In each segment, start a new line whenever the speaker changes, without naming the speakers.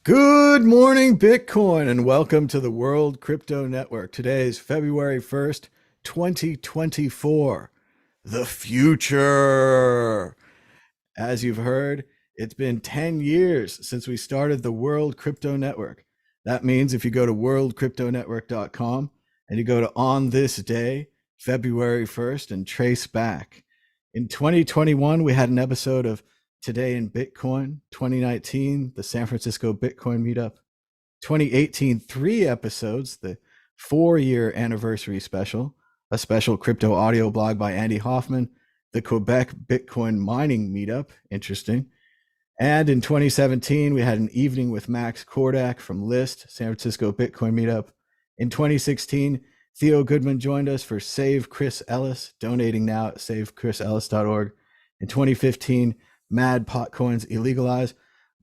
Good morning, Bitcoin, and welcome to the World Crypto Network. Today is February 1st, 2024. The future. As you've heard, it's been 10 years since we started the World Crypto Network. That means if you go to worldcryptonetwork.com and you go to on this day, February 1st, and trace back. In 2021, we had an episode of Today in Bitcoin. 2019, the San Francisco Bitcoin Meetup. 2018, 3 episodes, the 4-year anniversary special, a special crypto audio blog by Andy Hoffman, the Quebec Bitcoin Mining Meetup, interesting. And in 2017, we had an evening with Max Kordak from List, San Francisco Bitcoin Meetup. In 2016, Theo Goodman joined us for Save Chris Ellis, donating now at savechrisellis.org. In 2015, Mad Potcoins illegalized.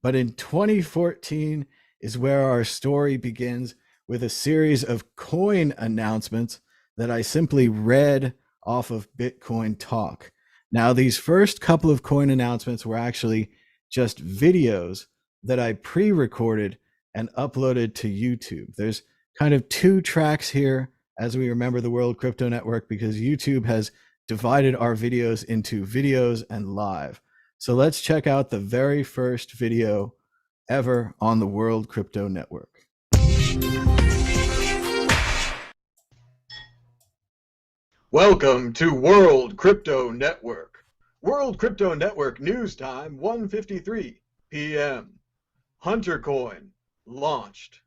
But in 2014 is where our story begins with a series of coin announcements that I simply read off of Bitcoin Talk. Now, these first couple of coin announcements were actually just videos that I pre-recorded and uploaded to YouTube. There's kind of two tracks here as we remember the World Crypto Network, because YouTube has divided our videos into videos and live. So let's check out the very first video ever on the World Crypto Network. Welcome to World Crypto Network. World Crypto Network news time, 1:53 p.m. HunterCoin launched.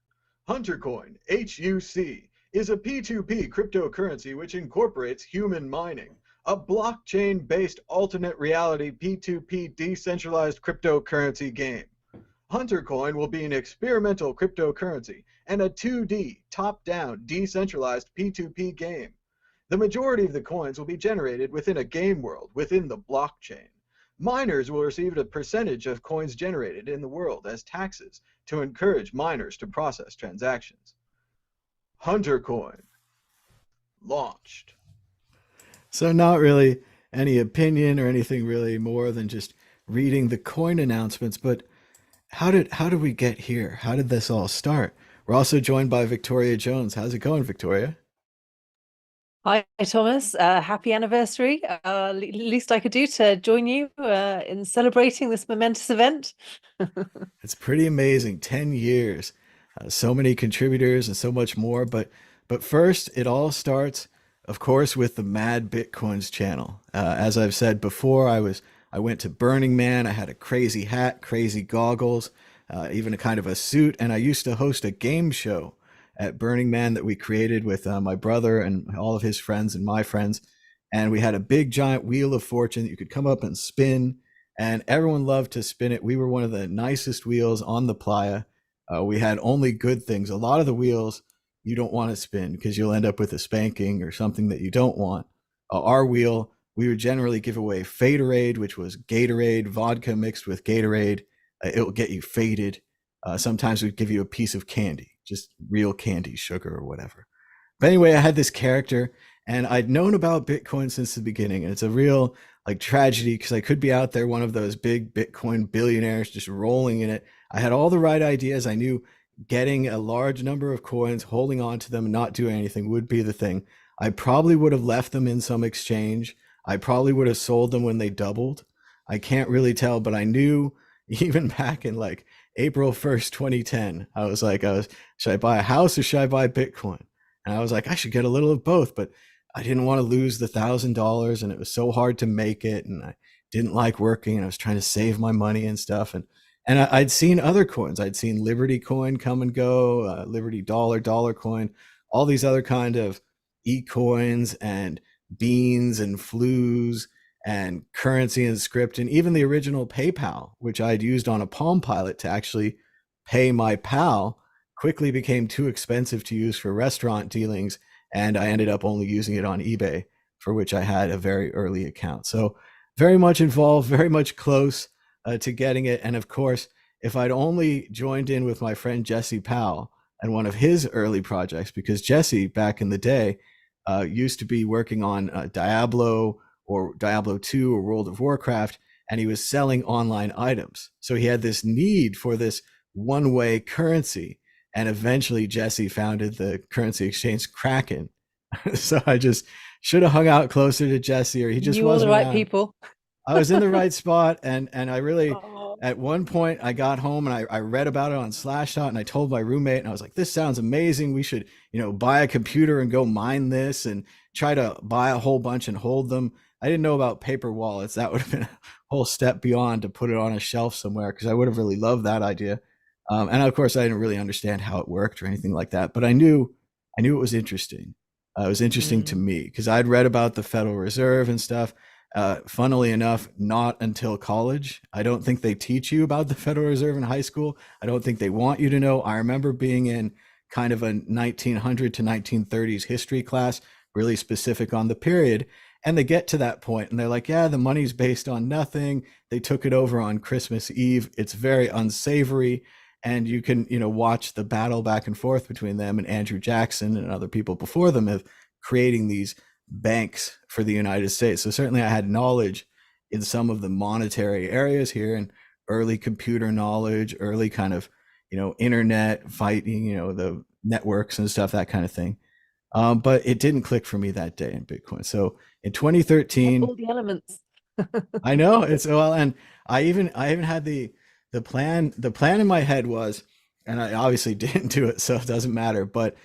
HunterCoin, HUC, is a P2P cryptocurrency which incorporates human mining, a blockchain-based alternate reality P2P decentralized cryptocurrency game. HunterCoin will be an experimental cryptocurrency and a 2D top-down decentralized P2P game. The majority of the coins will be generated within a game world within the blockchain. Miners will receive a percentage of coins generated in the world as taxes to encourage miners to process transactions. HunterCoin launched. So not really any opinion or anything really more than just reading the coin announcements, but how did we get here? How did this all start? We're also joined by Victoria Jones. How's it going, Victoria?
Hi, Thomas. Happy anniversary. Least I could do to join you in celebrating this momentous event.
It's pretty amazing. 10 years, so many contributors and so much more. But first, it all starts, of course, with the Mad Bitcoins channel. As I've said before, I went to Burning Man. I had a crazy hat, crazy goggles, even a kind of a suit, and I used to host a game show at Burning Man that we created with my brother and all of his friends and my friends. And we had a big giant wheel of fortune that you could come up and spin, and everyone loved to spin it. We were one of the nicest wheels on the playa. We had only good things. A lot of the wheels you don't want to spin because you'll end up with a spanking or something that you don't want. Our wheel, we would generally give away Faderade, which was Gatorade, vodka mixed with Gatorade. It will get you faded. Sometimes we'd give you a piece of candy, just real candy, sugar or whatever. But anyway, I had this character and I'd known about Bitcoin since the beginning. And it's a real like tragedy because I could be out there, one of those big Bitcoin billionaires just rolling in it. I had all the right ideas. I knew getting a large number of coins, holding on to them and not doing anything would be the thing. I probably would have left them in some exchange. I probably would have sold them when they doubled. I can't really tell, but I knew even back in like April 1st, 2010, should I buy a house or should I buy Bitcoin? And I was like, I should get a little of both, but I didn't want to lose the $1,000 and it was so hard to make it. And I didn't like working and I was trying to save my money and stuff. And I'd seen other coins. I'd seen Liberty coin come and go, Liberty dollar coin, all these other kind of e-coins and beans and flues and currency and script, and even the original PayPal, which I'd used on a Palm Pilot to actually pay my pal, quickly became too expensive to use for restaurant dealings. And I ended up only using it on eBay, for which I had a very early account. So very much involved, very much close to getting it. And of course, if I'd only joined in with my friend Jesse Powell and one of his early projects, because Jesse back in the day used to be working on Diablo or Diablo 2 or World of Warcraft, and he was selling online items. So he had this need for this one-way currency. And eventually Jesse founded the currency exchange Kraken. So I just should have hung out closer to Jesse, or he just
Knew all the
wasn't
right
around.
people.
I was in the right spot, and I really,
Oh.
at one point I got home and I read about it on Slashdot, and I told my roommate, and I was like, this sounds amazing. We should, buy a computer and go mine this and try to buy a whole bunch and hold them. I didn't know about paper wallets. That would have been a whole step beyond to put it on a shelf somewhere, because I would have really loved that idea. And of course I didn't really understand how it worked or anything like that, but I knew it was interesting. It was interesting to me because I'd read about the Federal Reserve and stuff. Funnily enough, not until college. I don't think they teach you about the Federal Reserve in high school. I don't think they want you to know. I remember being in kind of a 1900 to 1930s history class, really specific on the period. And they get to that point and they're like, yeah, the money's based on nothing. They took it over on Christmas Eve. It's very unsavory. And you can, watch the battle back and forth between them and Andrew Jackson and other people before them of creating these banks for the United States. So certainly I had knowledge in some of the monetary areas here, and early computer knowledge, early kind of, internet fighting, the networks and stuff, that kind of thing. But it didn't click for me that day in Bitcoin. So in 2013,
all the elements.
I know it's, well, and I even had the plan. The plan in my head was, and I obviously didn't do it, so it doesn't matter. But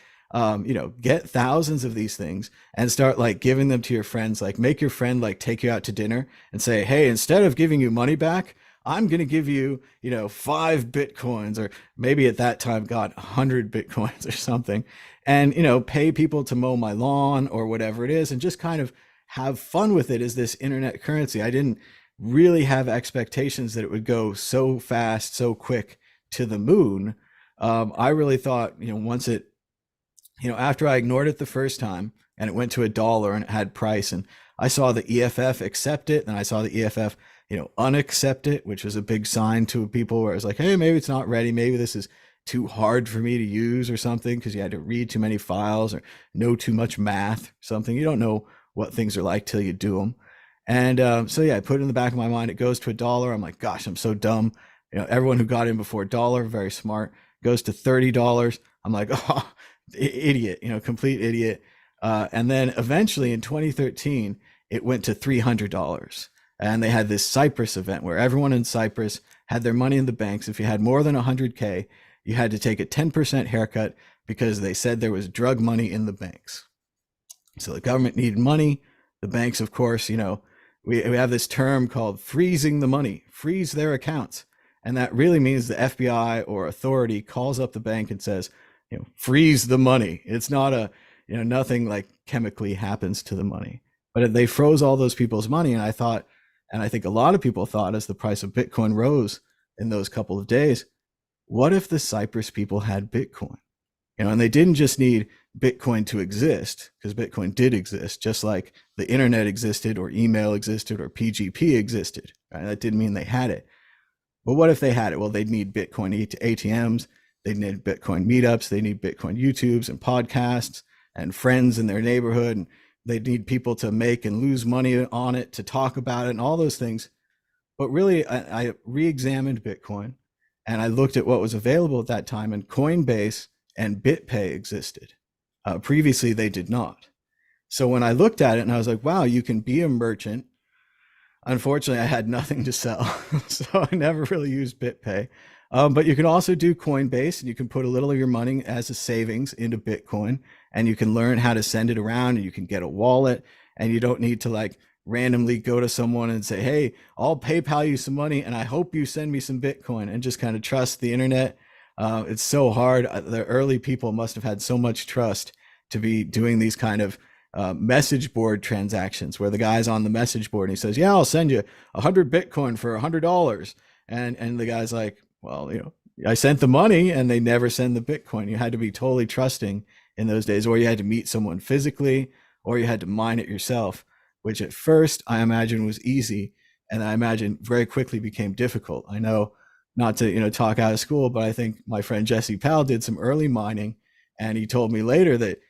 get thousands of these things and start like giving them to your friends. Like make your friend like take you out to dinner and say, hey, instead of giving you money back, I'm going to give you, 5 Bitcoins, or maybe at that time, God, 100 Bitcoins or something. And, pay people to mow my lawn or whatever it is, and just kind of have fun with it as this internet currency. I didn't really have expectations that it would go so fast, so quick to the moon. I really thought, once it, after I ignored it the first time and it went to $1 and it had price, and I saw the EFF accept it, and I saw the EFF, unaccept it, which was a big sign to people where it was like, hey, maybe it's not ready. Maybe this is too hard for me to use or something, because you had to read too many files or know too much math or something. You don't know what things are like till you do them. And so yeah, I put it in the back of my mind. It goes to $1. I'm like, gosh, I'm so dumb. Everyone who got in before $1, very smart. Goes to $30. I'm like, oh, idiot, complete idiot. And then eventually in 2013, it went to $300. And they had this Cyprus event where everyone in Cyprus had their money in the banks. If you had more than 100K, you had to take a 10% haircut, because they said there was drug money in the banks. So the government needed money. The banks, of course, we have this term called freezing the money, freeze their accounts. And that really means the FBI or authority calls up the bank and says, freeze the money. It's not nothing like chemically happens to the money, but they froze all those people's money. And I thought, and I think a lot of people thought, as the price of Bitcoin rose in those couple of days, what if the Cyprus people had Bitcoin? And they didn't just need Bitcoin to exist, because Bitcoin did exist, just like the internet existed, or email existed, or PGP existed. Right? That didn't mean they had it. But what if they had it? Well, they'd need Bitcoin ATMs, they'd need Bitcoin meetups, they need Bitcoin YouTubes and podcasts and friends in their neighborhood, and they'd need people to make and lose money on it, to talk about it, and all those things. But really, I re-examined Bitcoin, and I looked at what was available at that time, and Coinbase and BitPay existed. Previously, they did not. So when I looked at it, and I was like, wow, you can be a merchant. Unfortunately, I had nothing to sell, so I never really used BitPay. But you can also do Coinbase, and you can put a little of your money as a savings into Bitcoin, and you can learn how to send it around, and you can get a wallet, and you don't need to like randomly go to someone and say, hey, I'll PayPal you some money, and I hope you send me some Bitcoin, and just kind of trust the internet. It's so hard. The early people must have had so much trust to be doing these kind of message board transactions, where the guy's on the message board and he says, yeah, I'll send you 100 Bitcoin for $100. And the guy's like, well, I sent the money, and they never send the Bitcoin. You had to be totally trusting in those days, or you had to meet someone physically, or you had to mine it yourself, which at first I imagine was easy. And I imagine very quickly became difficult. I know, not to, talk out of school, but I think my friend Jesse Powell did some early mining, and he told me later that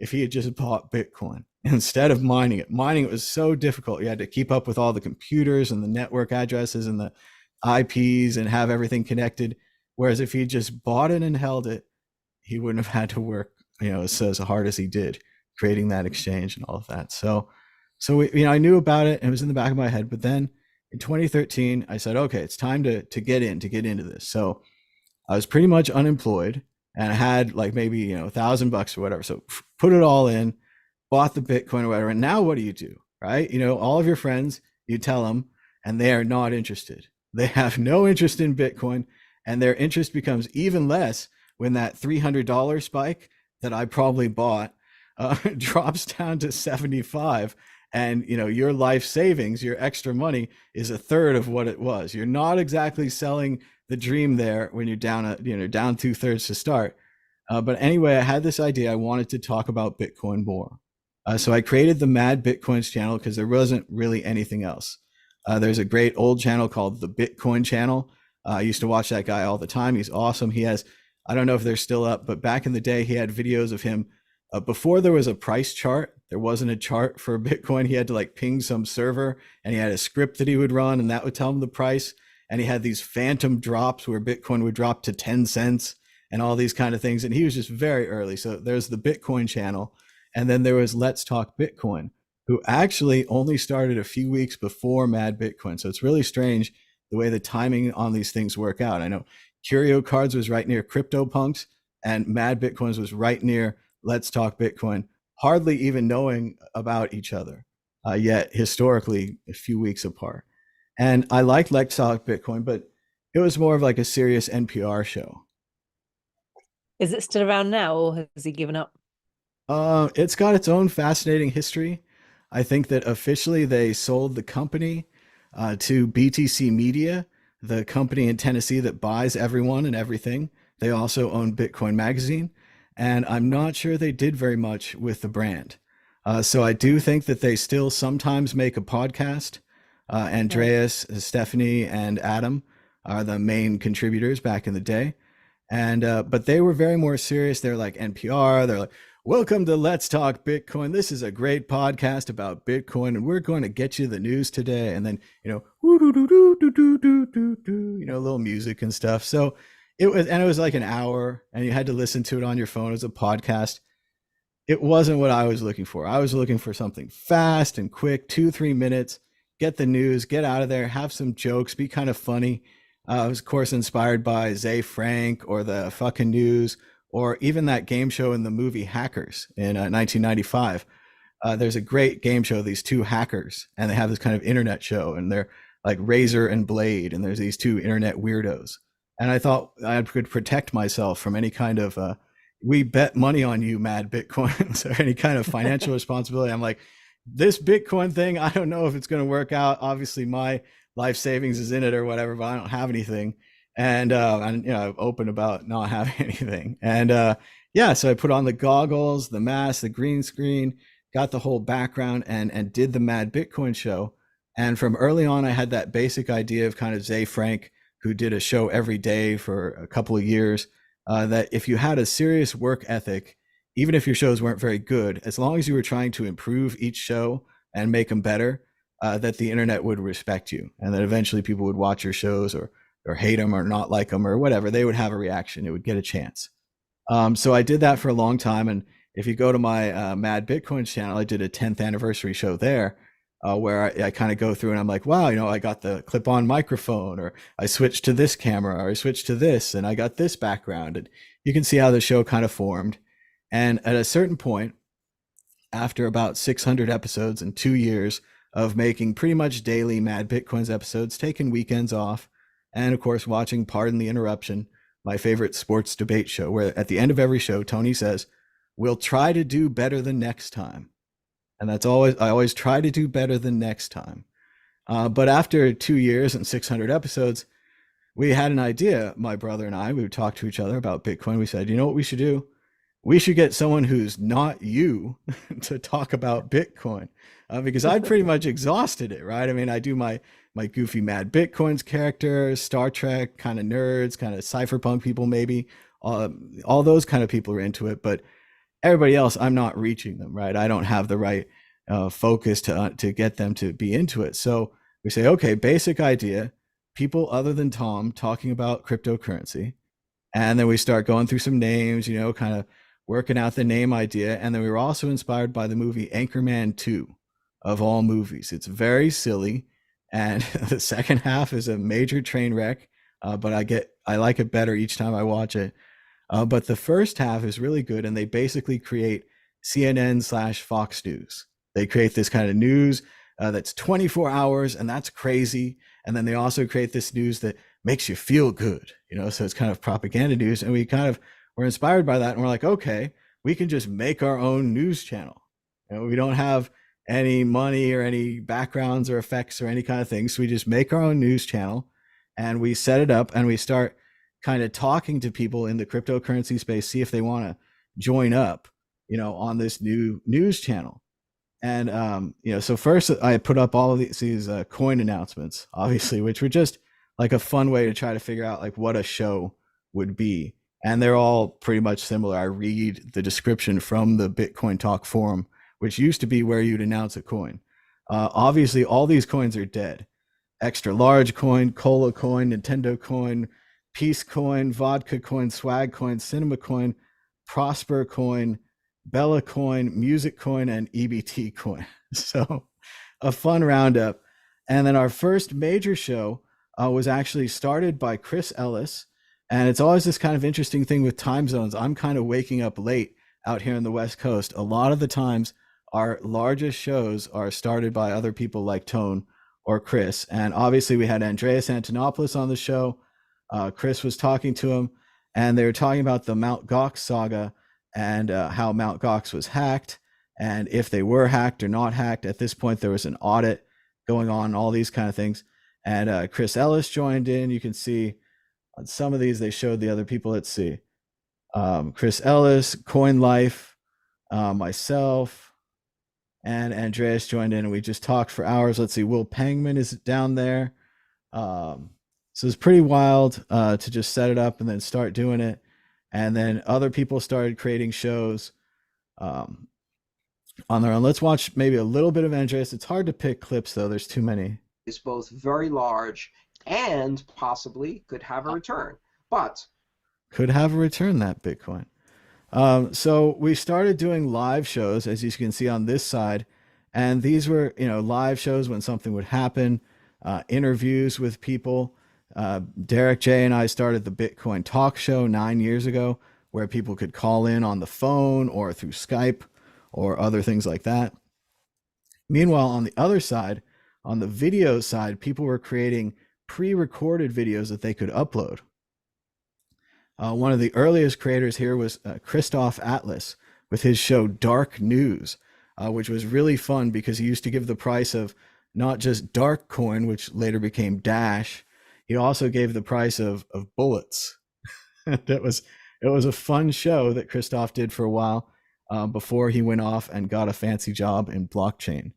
if he had just bought Bitcoin instead of mining it was so difficult. You had to keep up with all the computers and the network addresses and the IPs and have everything connected. Whereas if he just bought it and held it, he wouldn't have had to work, as hard as he did creating that exchange and all of that. So I knew about it and it was in the back of my head. But then in 2013, I said, okay, it's time to get into this. So I was pretty much unemployed and I had like maybe, $1,000 or whatever. So put it all in, bought the Bitcoin or whatever. And now what do? Right? All of your friends, you tell them, and they are not interested. They have no interest in Bitcoin, and their interest becomes even less when that $300 spike that I probably bought drops down to 75, and your life savings, your extra money, is a third of what it was. You're not exactly selling the dream there when you're down down 2/3 to start. But anyway, I had this idea. I wanted to talk about Bitcoin more. So I created the Mad Bitcoins channel because there wasn't really anything else. There's a great old channel called the Bitcoin channel. I used to watch that guy all the time. He's awesome. He has, I don't know if they're still up, but back in the day, he had videos of him. Before there was a price chart, there wasn't a chart for Bitcoin. He had to like ping some server, and he had a script that he would run, and that would tell him the price. And he had these phantom drops where Bitcoin would drop to 10 cents and all these kind of things. And he was just very early. So there's the Bitcoin channel. And then there was Let's Talk Bitcoin, who actually only started a few weeks before Mad Bitcoin. So it's really strange the way the timing on these things work out. I know Curio Cards was right near CryptoPunks, and Mad Bitcoins was right near Let's Talk Bitcoin, hardly even knowing about each other, yet historically a few weeks apart. And I liked Let's Talk Bitcoin, but it was more of like a serious NPR show.
Is it still around now, or has he given up?
It's got its own fascinating history. I think that officially they sold the company to BTC Media, the company in Tennessee that buys everyone and everything. They also own Bitcoin Magazine, and I'm not sure they did very much with the brand. So I do think that they still sometimes make a podcast. Andreas, Stephanie, and Adam are the main contributors back in the day. And but they were very more serious. They're like NPR. They're like, welcome to Let's Talk Bitcoin. This is a great podcast about Bitcoin, and we're going to get you the news today. And then, a little music and stuff. So it was like an hour, and you had to listen to it on your phone as a podcast. It wasn't what I was looking for. I was looking for something fast and quick, 2-3 minutes, get the news, get out of there, have some jokes, be kind of funny. I was, of course, inspired by Zay Frank or the fucking news, or even that game show in the movie Hackers in 1995. There's a great game show, these two hackers, and they have this kind of internet show, and they're like Razor and Blade, and there's these two internet weirdos. And I thought I could protect myself from any kind of, we bet money on you, Mad Bitcoins, or any kind of financial responsibility. I'm like, this Bitcoin thing, I don't know if it's going to work out. Obviously, my life savings is in it or whatever, but I don't have anything. And I'm open about not having anything. And so I put on the goggles, the mask, the green screen, got the whole background, and did the Mad Bitcoin show. And from early on, I had that basic idea of kind of Zay Frank, who did a show every day for a couple of years, that if you had a serious work ethic, even if your shows weren't very good, as long as you were trying to improve each show and make them better, that the internet would respect you, and that eventually people would watch your shows or hate them or not like them or whatever. They would have a reaction. It would get a chance. So I did that for a long time. And if you go to my Mad Bitcoin channel, I did a 10th anniversary show there, where I kind of go through and I'm like, wow, I got the clip-on microphone, or I switched to this camera, or I switched to this, and I got this background. And you can see how the show kind of formed. And at a certain point, after about 600 episodes and 2 years of making pretty much daily Mad Bitcoins episodes, taking weekends off, and of course, watching Pardon the Interruption, my favorite sports debate show, where at the end of every show, Tony says, we'll try to do better the next time. And I always try to do better the next time. But after 2 years and 600 episodes, we had an idea, my brother and I, we would talk to each other about Bitcoin. We said, you know what we should do? We should get someone who's not you to talk about Bitcoin, because I'd pretty much exhausted it, right? I mean, I do my goofy Mad Bitcoins character, Star Trek kind of nerds, kind of cypherpunk people, maybe. All those kind of people are into it, but everybody else, I'm not reaching them, right? I don't have the right focus to get them to be into it. So we say, okay, basic idea, people other than Tom talking about cryptocurrency. And then we start going through some names, you know, kind of working out the name idea. And then we were also inspired by the movie Anchorman 2, of all movies. It's very silly. And the second half is a major train wreck, but I like it better each time I watch it. But the first half is really good, and they basically create CNN/Fox News. They create this kind of news that's 24 hours, and that's crazy. And then they also create this news that makes you feel good, you know. So it's kind of propaganda news, and we kind of were inspired by that, and we're like, okay, we can just make our own news channel. You know, we don't have any money or any backgrounds or effects or any kind of thing, so we just make our own news channel, and we set it up, and we start kind of talking to people in the cryptocurrency space, see if they want to join up, you know, on this new news channel. And you know, so first I put up all of these coin announcements, obviously, which were just like a fun way to try to figure out like what a show would be. And they're all pretty much similar. I read the description from the Bitcoin Talk forum, which used to be where you'd announce a coin. Obviously, all these coins are dead. Extra large coin, cola coin, Nintendo coin, peace coin, vodka coin, swag coin, cinema coin, prosper coin, Bella coin, music coin, and EBT coin. So a fun roundup. And then our first major show was actually started by Chris Ellis. And it's always this kind of interesting thing with time zones. I'm kind of waking up late out here on the West Coast. A lot of the times, our largest shows are started by other people like Tone or Chris. And obviously, we had Andreas Antonopoulos on the show. Chris was talking to him, and they were talking about the Mt. Gox saga and how Mt. Gox was hacked, and if they were hacked or not hacked. At this point, there was an audit going on, all these kind of things. And Chris Ellis joined in. You can see on some of these, they showed the other people. Let's see. Chris Ellis, Coin Life, myself, and Andreas joined in, and we just talked for hours. Let's see. Will Pangman is down there. So it's pretty wild to just set it up and then start doing it. And then other people started creating shows on their own. Let's watch maybe a little bit of Andreas. It's hard to pick clips, though. There's too many.
Is both very large and possibly could have a return. But
could have a return, that Bitcoin. So we started doing live shows, as you can see on this side. And these were, you know, live shows when something would happen, interviews with people. Derek J and I started the Bitcoin Talk Show 9 years ago, where people could call in on the phone or through Skype or other things like that. Meanwhile, on the other side, on the video side, people were creating pre-recorded videos that they could upload. One of the earliest creators here was Christoph Atlas with his show Dark News, which was really fun because he used to give the price of not just Dark Coin, which later became Dash. He also gave the price of bullets. It was a fun show that Christoph did for a while before he went off and got a fancy job in blockchain.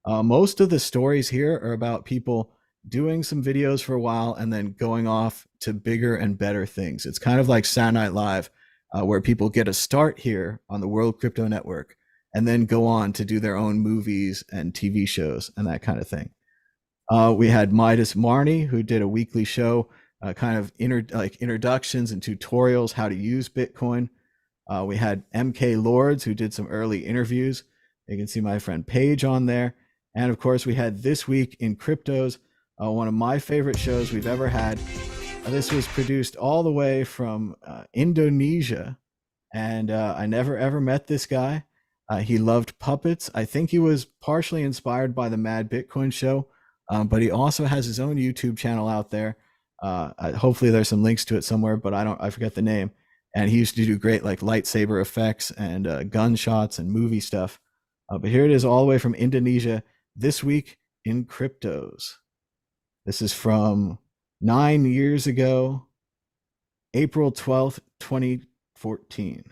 Most of the stories here are about people doing some videos for a while and then going off to bigger and better things. It's kind of like Saturday Night Live, where people get a start here on the World Crypto Network and then go on to do their own movies and TV shows and that kind of thing. We had Midas Marnie, who did a weekly show, kind of introductions and tutorials how to use Bitcoin. We had MK Lords, who did some early interviews. You can see my friend Paige on there. And of course, we had This Week in Cryptos, one of my favorite shows we've ever had. This was produced all the way from Indonesia. And I never ever met this guy. He loved puppets. I think he was partially inspired by the Mad Bitcoin show. But he also has his own YouTube channel out there. Hopefully there's some links to it somewhere, but I forget the name. And he used to do great like lightsaber effects and gunshots and movie stuff. But here it is all the way from Indonesia, This Week in Cryptos. This is from 9 years ago, April 12th, 2014.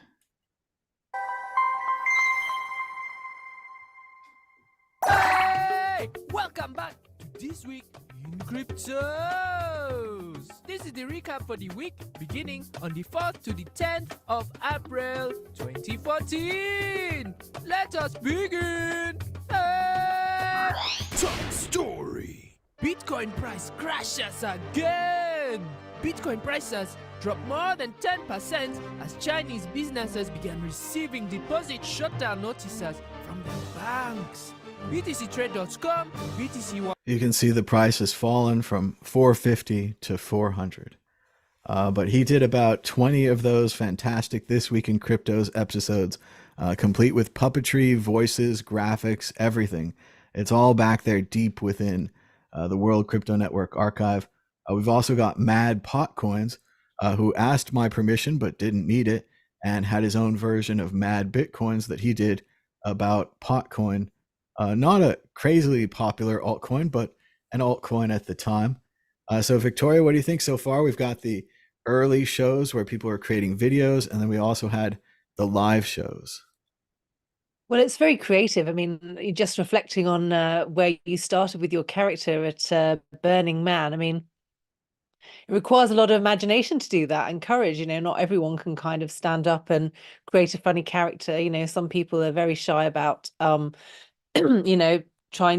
Hey! Welcome back to This Week in Cryptos! This is the recap for the week beginning on the 4th to the 10th of April 2014! Let us begin! Hey! Top story! Bitcoin price crashes again! Bitcoin prices dropped more than 10% as Chinese businesses began receiving deposit shutdown notices from their banks. BTCtrade.com, BTC.
You can see the price has fallen from 450 to 400. But he did about 20 of those fantastic This Week in Cryptos episodes, complete with puppetry, voices, graphics, everything. It's all back there deep within the World Crypto Network archive. We've also got Mad Potcoins, who asked my permission but didn't need it, and had his own version of Mad Bitcoins that he did about Potcoin. Not a crazily popular altcoin, but an altcoin at the time. So Victoria, what do you think so far? We've got the early shows where people are creating videos, and then we also had the live shows.
Well, it's very creative. I mean, just reflecting on where you started with your character at Burning Man. I mean, it requires a lot of imagination to do that and courage. Not everyone can kind of stand up and create a funny character. Some people are very shy about, trying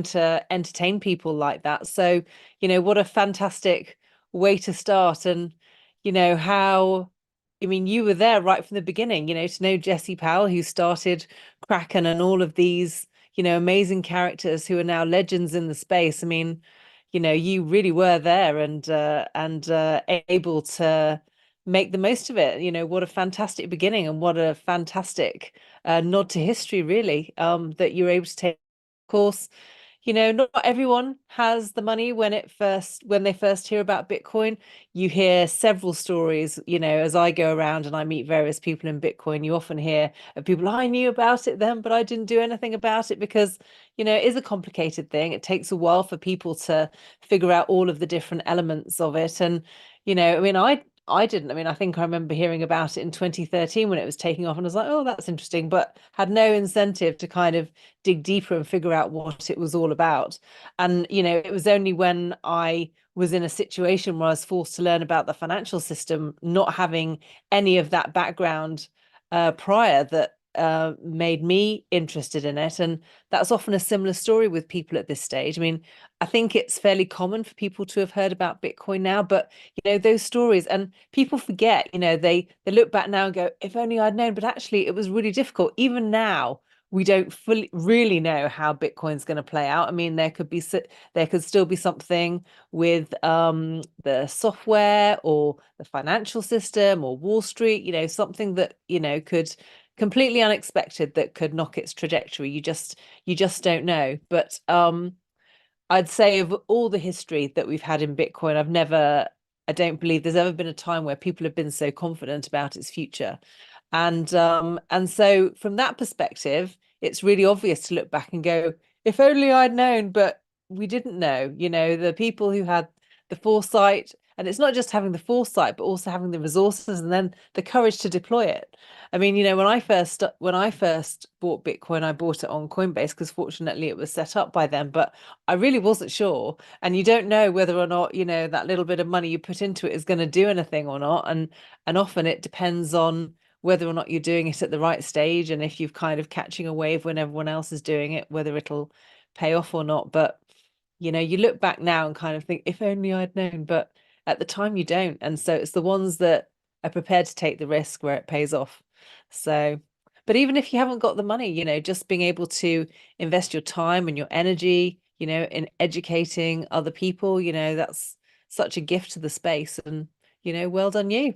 to entertain people like that. So, what a fantastic way to start. And, you were there right from the beginning, to know Jesse Powell, who started Kraken, and all of these, amazing characters who are now legends in the space. I mean, you really were there and able to make the most of it. What a fantastic beginning, and what a fantastic nod to history, really, that you're able to take. Of course, not everyone has the money when they first hear about Bitcoin. You hear several stories, as I go around and I meet various people in Bitcoin, you often hear of people, I knew about it then, but I didn't do anything about it, because, it is a complicated thing. It takes a while for people to figure out all of the different elements of it. And, I didn't. I think I remember hearing about it in 2013 when it was taking off, and I was like, oh, that's interesting, but had no incentive to kind of dig deeper and figure out what it was all about. And, it was only when I was in a situation where I was forced to learn about the financial system, not having any of that background prior, that made me interested in it. And that's often a similar story with people at this stage. I think it's fairly common for people to have heard about Bitcoin now, but those stories, and people forget, they look back now and go, if only I'd known. But actually it was really difficult. Even now, we don't fully really know how Bitcoin's going to play out. there could still be something with the software or the financial system or Wall Street, something that could completely unexpected that could knock its trajectory. You just don't know. But I'd say of all the history that we've had in Bitcoin, I don't believe there's ever been a time where people have been so confident about its future. And so from that perspective, it's really obvious to look back and go, if only I'd known. But we didn't know. The people who had the foresight, and it's not just having the foresight, but also having the resources and then the courage to deploy it. When I first bought Bitcoin, I bought it on Coinbase because fortunately it was set up by them, but I really wasn't sure. And you don't know whether or not, that little bit of money you put into it is going to do anything or not. And often it depends on whether or not you're doing it at the right stage, and if you've kind of catching a wave when everyone else is doing it, whether it'll pay off or not. But, you look back now and kind of think, if only I'd known, but at the time you don't. And so it's the ones that are prepared to take the risk where it pays off. So, but even if you haven't got the money, just being able to invest your time and your energy, in educating other people, that's such a gift to the space. And, well done you.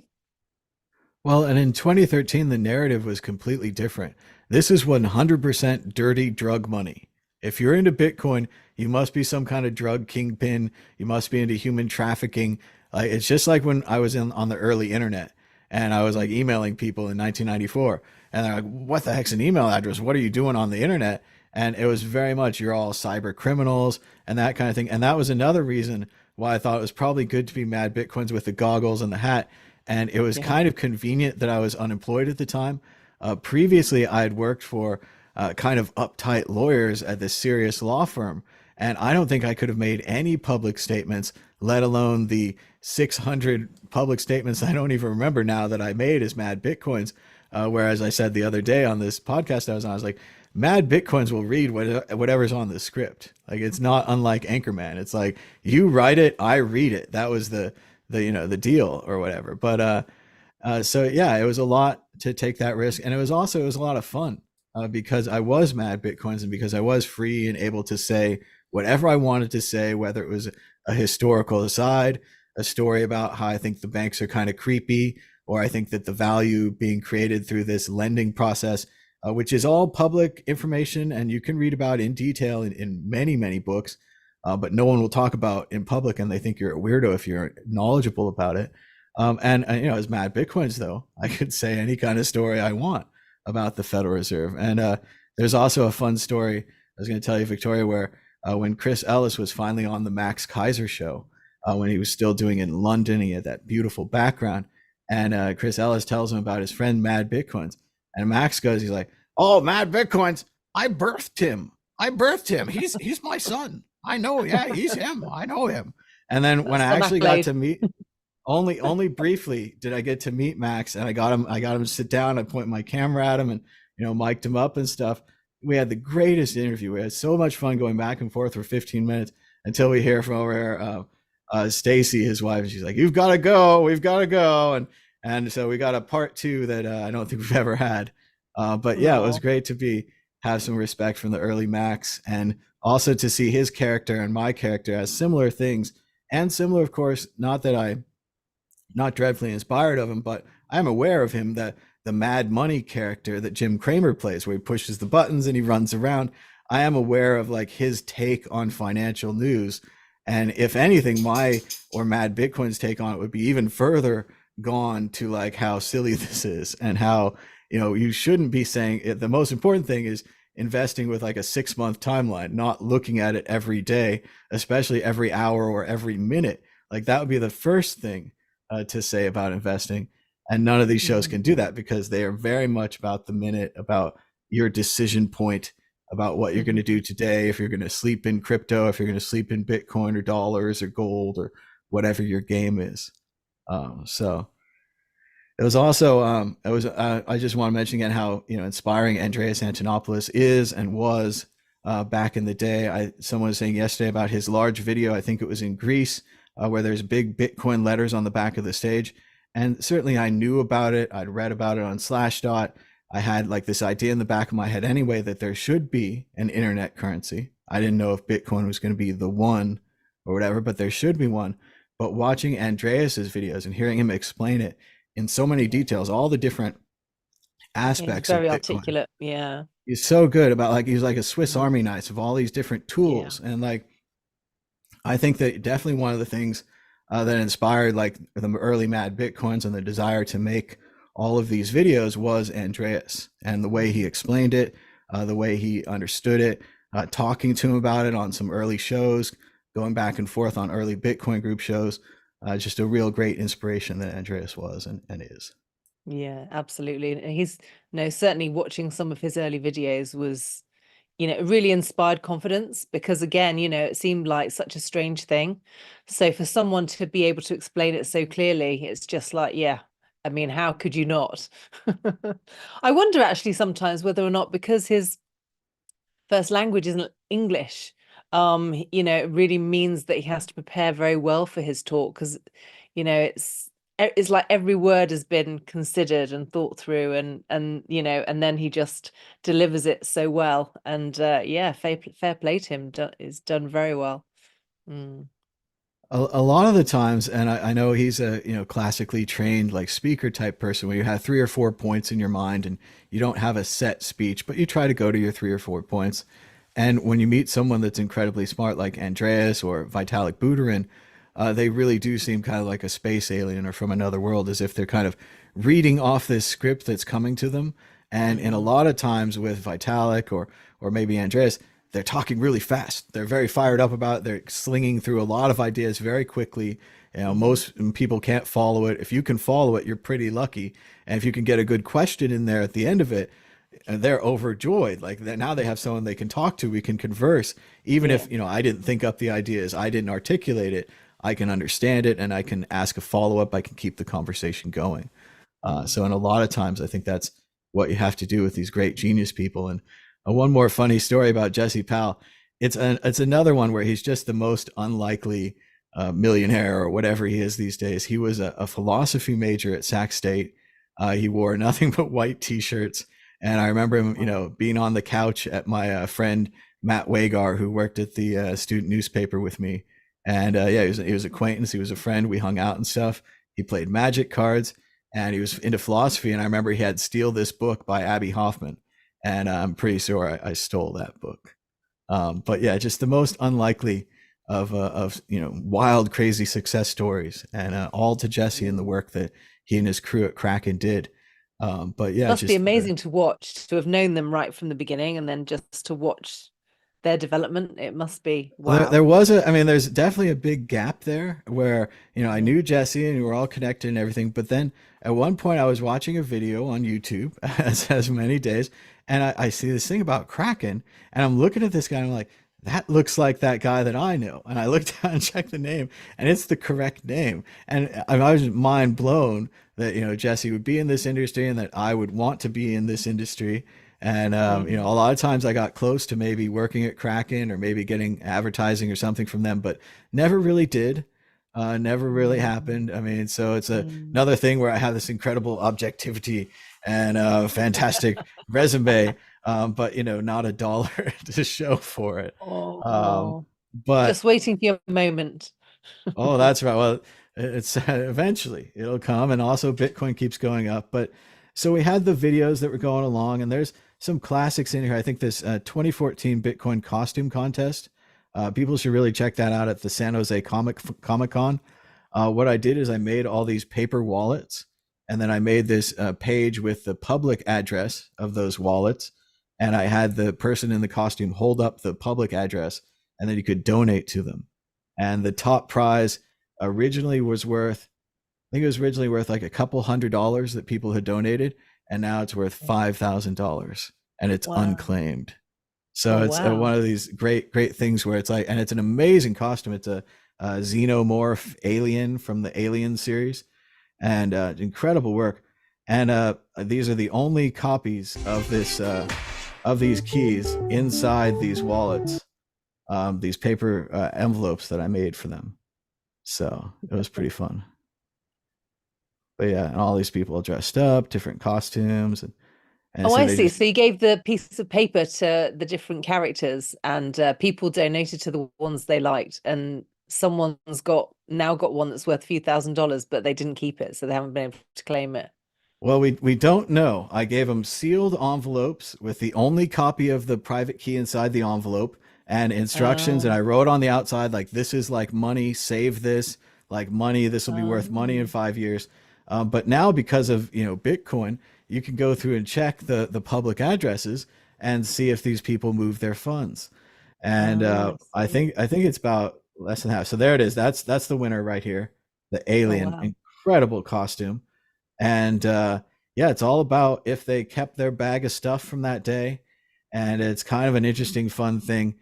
Well, and in 2013, the narrative was completely different. This is 100% dirty drug money. If you're into Bitcoin, you must be some kind of drug kingpin. You must be into human trafficking. It's just like when I was on the early internet and I was like emailing people in 1994, and they're like, what the heck's an email address? What are you doing on the internet? And it was very much, you're all cyber criminals and that kind of thing. And that was another reason why I thought it was probably good to be Mad Bitcoins with the goggles and the hat. And it was kind of convenient that I was unemployed at the time. Previously, I had worked for kind of uptight lawyers at this serious law firm. And I don't think I could have made any public statements, let alone the 600 public statements I don't even remember now that I made as Mad Bitcoins. Whereas I said the other day on this podcast I was like, Mad Bitcoins will read whatever's on the script. Like, it's not unlike Anchorman. It's like, you write it, I read it. That was the the deal or whatever. But so yeah, it was a lot to take that risk, and it was a lot of fun because I was mad Bitcoins, and because I was free and able to say whatever I wanted to say, whether it was a historical aside, a story about how I think the banks are kind of creepy, or I think that the value being created through this lending process, which is all public information and you can read about in detail in many, many books, but no one will talk about in public, and they think you're a weirdo if you're knowledgeable about it. And as Mad Bitcoins, though, I could say any kind of story I want about the Federal Reserve. And there's also a fun story I was going to tell you, Victoria, where when Chris Ellis was finally on the Max Kaiser show, when he was still doing it in London, he had that beautiful background. And Chris Ellis tells him about his friend Mad Bitcoins. And Max goes, he's like, "Oh, Mad Bitcoins, I birthed him. He's my son. I know. Yeah, he's him. I know him." And then when I actually got to meet, only briefly did I get to meet Max, and I got him to sit down. I point my camera at him and mic'd him up and stuff. We had the greatest interview. We had so much fun going back and forth for 15 minutes until we hear from over here, Stacy, his wife, and she's like, "We've got to go." And so we got a part 2 that I don't think we've ever had. But yeah, it was great to have some respect from the early Max, and also to see his character and my character as similar things, and similar, of course, not that I'm not dreadfully inspired of him, but I'm aware of him, that the Mad Money character that Jim Cramer plays, where he pushes the buttons and he runs around. I am aware of like his take on financial news. And if anything, my or Mad Bitcoin's take on it would be even further gone to like how silly this is, and how, you shouldn't be saying it. The most important thing is investing with like a 6-month timeline, not looking at it every day, especially every hour or every minute. Like that would be the first thing to say about investing. And none of these shows can do that, because they are very much about the minute, about your decision point, about what you're going to do today, if you're going to sleep in crypto, if you're going to sleep in Bitcoin or dollars or gold or whatever your game is. So it was also, I just want to mention again how, inspiring Andreas Antonopoulos is and was back in the day. Someone was saying yesterday about his large video, I think it was in Greece, where there's big Bitcoin letters on the back of the stage. And certainly I knew about it. I'd read about it on Slashdot. I had like this idea in the back of my head anyway, that there should be an internet currency. I didn't know if Bitcoin was going to be the one or whatever, but there should be one. But watching Andreas's videos and hearing him explain it in so many details, all the different aspects
very
of Bitcoin.
articulate. Yeah.
He's so good about he's like a Swiss Army knife of all these different tools. Yeah. And I think that definitely one of the things that inspired the early Mad Bitcoins and the desire to make all of these videos was Andreas, and the way he explained it, the way he understood it, talking to him about it on some early shows, going back and forth on early Bitcoin group shows. Just a real great inspiration that Andreas was and is.
Yeah, absolutely. And he's certainly watching some of his early videos was, really inspired confidence, because again, it seemed like such a strange thing. So for someone to be able to explain it so clearly, it's just like, yeah, I mean, how could you not? I wonder actually sometimes whether or not, because his first language isn't English, it really means that he has to prepare very well for his talk, because, it's like every word has been considered and thought through, and and then he just delivers it so well. And yeah, fair play to him. It's done very well.
A lot of the times, and I know he's a classically trained speaker type person, where you have 3 or 4 points in your mind and you don't have a set speech, but you try to go to your 3 or 4 points. And when you meet someone that's incredibly smart like Andreas or Vitalik Buterin, they really do seem kind of like a space alien or from another world, as if they're kind of reading off this script that's coming to them. And in a lot of times with Vitalik or maybe Andreas, they're talking really fast. They're very fired up about it. They're slinging through a lot of ideas very quickly. Most people can't follow it. If you can follow it, you're pretty lucky. And if you can get a good question in there at the end of it, they're overjoyed. Now they have someone they can talk to. We can converse. Even if, I didn't think up the ideas, I didn't articulate it, I can understand it and I can ask a follow-up. I can keep the conversation going. So in a lot of times, I think that's what you have to do with these great genius people. And one more funny story about Jesse Powell. It's another one where he's just the most unlikely millionaire or whatever he is these days. He was a philosophy major at Sac State. He wore nothing but white T-shirts, and I remember him, being on the couch at my friend Matt Wagar, who worked at the student newspaper with me. And yeah, he was acquaintance. He was a friend. We hung out and stuff. He played Magic cards, and he was into philosophy. And I remember he had Steal This Book by Abby Hoffman, and I'm pretty sure I stole that book. But yeah, just the most unlikely of wild, crazy success stories, and all to Jesse and the work that he and his crew at Kraken did. But yeah,
It must be amazing to watch, to have known them right from the beginning, and then just to watch their development. It must be wow.
There there's definitely a big gap there where, I knew Jesse and we were all connected and everything. But then at one point I was watching a video on YouTube, as many days, and I see this thing about Kraken, and I'm looking at this guy and I'm like, that looks like that guy that I know. And I looked down and checked the name, and it's the correct name. And I was mind blown that, Jesse would be in this industry and that I would want to be in this industry. And, a lot of times I got close to maybe working at Kraken or maybe getting advertising or something from them, but never really did. Never really happened. I mean, so it's another thing where I have this incredible objectivity and fantastic resume, but, not a dollar to show for it. But
just waiting for your moment.
Oh, that's right. Well, it's eventually it'll come, and also Bitcoin keeps going up. But so we had the videos that were going along, and there's some classics in here. I think this 2014 Bitcoin costume contest. People should really check that out at the San Jose Comic-Con. What I did is I made all these paper wallets, and then I made this page with the public address of those wallets, and I had the person in the costume hold up the public address, and then you could donate to them. And the top prize originally was worth, I think it was originally worth like a couple $100 that people had donated, and now it's worth $5,000, and it's unclaimed. So it's one of these great things where it's like, and it's an amazing costume. It's a xenomorph alien from the Alien series, and incredible work. And these are the only copies of this of these keys inside these wallets, these paper envelopes that I made for them. So it was pretty fun. But yeah, and all these people dressed up, different costumes, and
oh,
so
I see. So you gave the piece of paper to the different characters, and people donated to the ones they liked, and someone's now got one that's worth a few $1,000s, but they didn't keep it, so they haven't been able to claim it.
Well, we don't know. I gave them sealed envelopes with the only copy of the private key inside the envelope and instructions, and I wrote on the outside, like, this is like money, save this, like money, this will be worth money in 5 years. But now, because of Bitcoin, you can go through and check the public addresses and see if these people move their funds. And I think it's about less than half. So there it is. That's the winner right here, the alien. Incredible costume. And yeah, it's all about if they kept their bag of stuff from that day. And it's kind of an interesting, fun thing.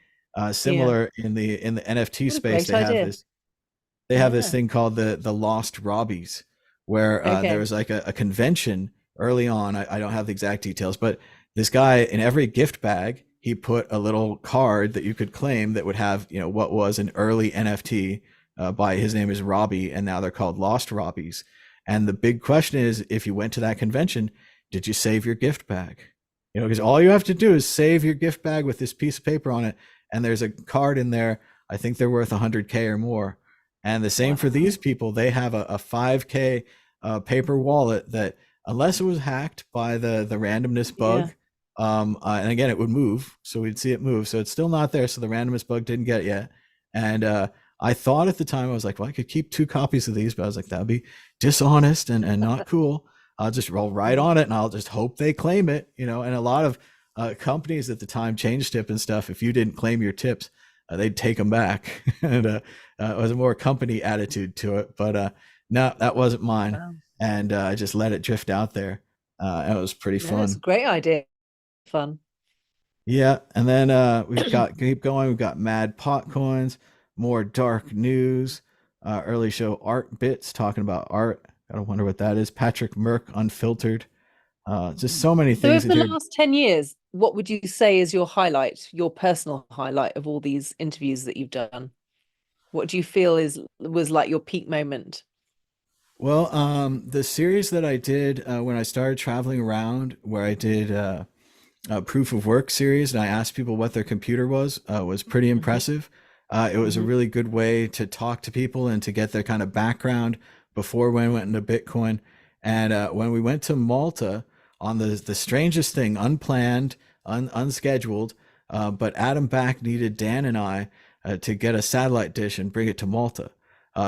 Similar in the NFT space, they have this thing called the Lost Robbies, where there was like a convention early on. I don't have the exact details, but this guy, in every gift bag, he put a little card that you could claim that would have, what was an early NFT by, his name is Robbie, and now they're called Lost Robbies. And the big question is, if you went to that convention, did you save your gift bag? Because all you have to do is save your gift bag with this piece of paper on it, and there's a card in there. I think they're worth 100K or more. And the same for these people. They have a 5K paper wallet that, unless it was hacked by the randomness bug, and again, it would move, so we'd see it move. So it's still not there. So the randomness bug didn't get it yet. And I thought at the time, I was like, well, I could keep 2 copies of these, but I was like, that'd be dishonest and not cool. I'll just roll right on it, and I'll just hope they claim it. And a lot of companies at the time, ChangeTip and stuff, if you didn't claim your tips, they'd take them back. And it was a more company attitude to it. But no, that wasn't mine. Wow. And I just let it drift out there. And it was pretty fun.
It's a great idea. Fun.
Yeah. And then we've got, keep going. We've got Mad Pot Coins, more dark news, early show Art Bits talking about art. I don't wonder what that is. Patrick Merck Unfiltered. Just so many things.
So over the last 10 years, what would you say is your highlight, your personal highlight of all these interviews that you've done? What do you feel was like your peak moment?
Well, the series that I did when I started traveling around, where I did a proof of work series, and I asked people what their computer was pretty
Hmm.
impressive. It was a
Hmm.
really good way to talk to people and to get their kind of background before we went into Bitcoin. And when we went to Malta on the strangest thing, unplanned, unscheduled, but Adam Back needed Dan and I to get a satellite dish and bring it to Malta.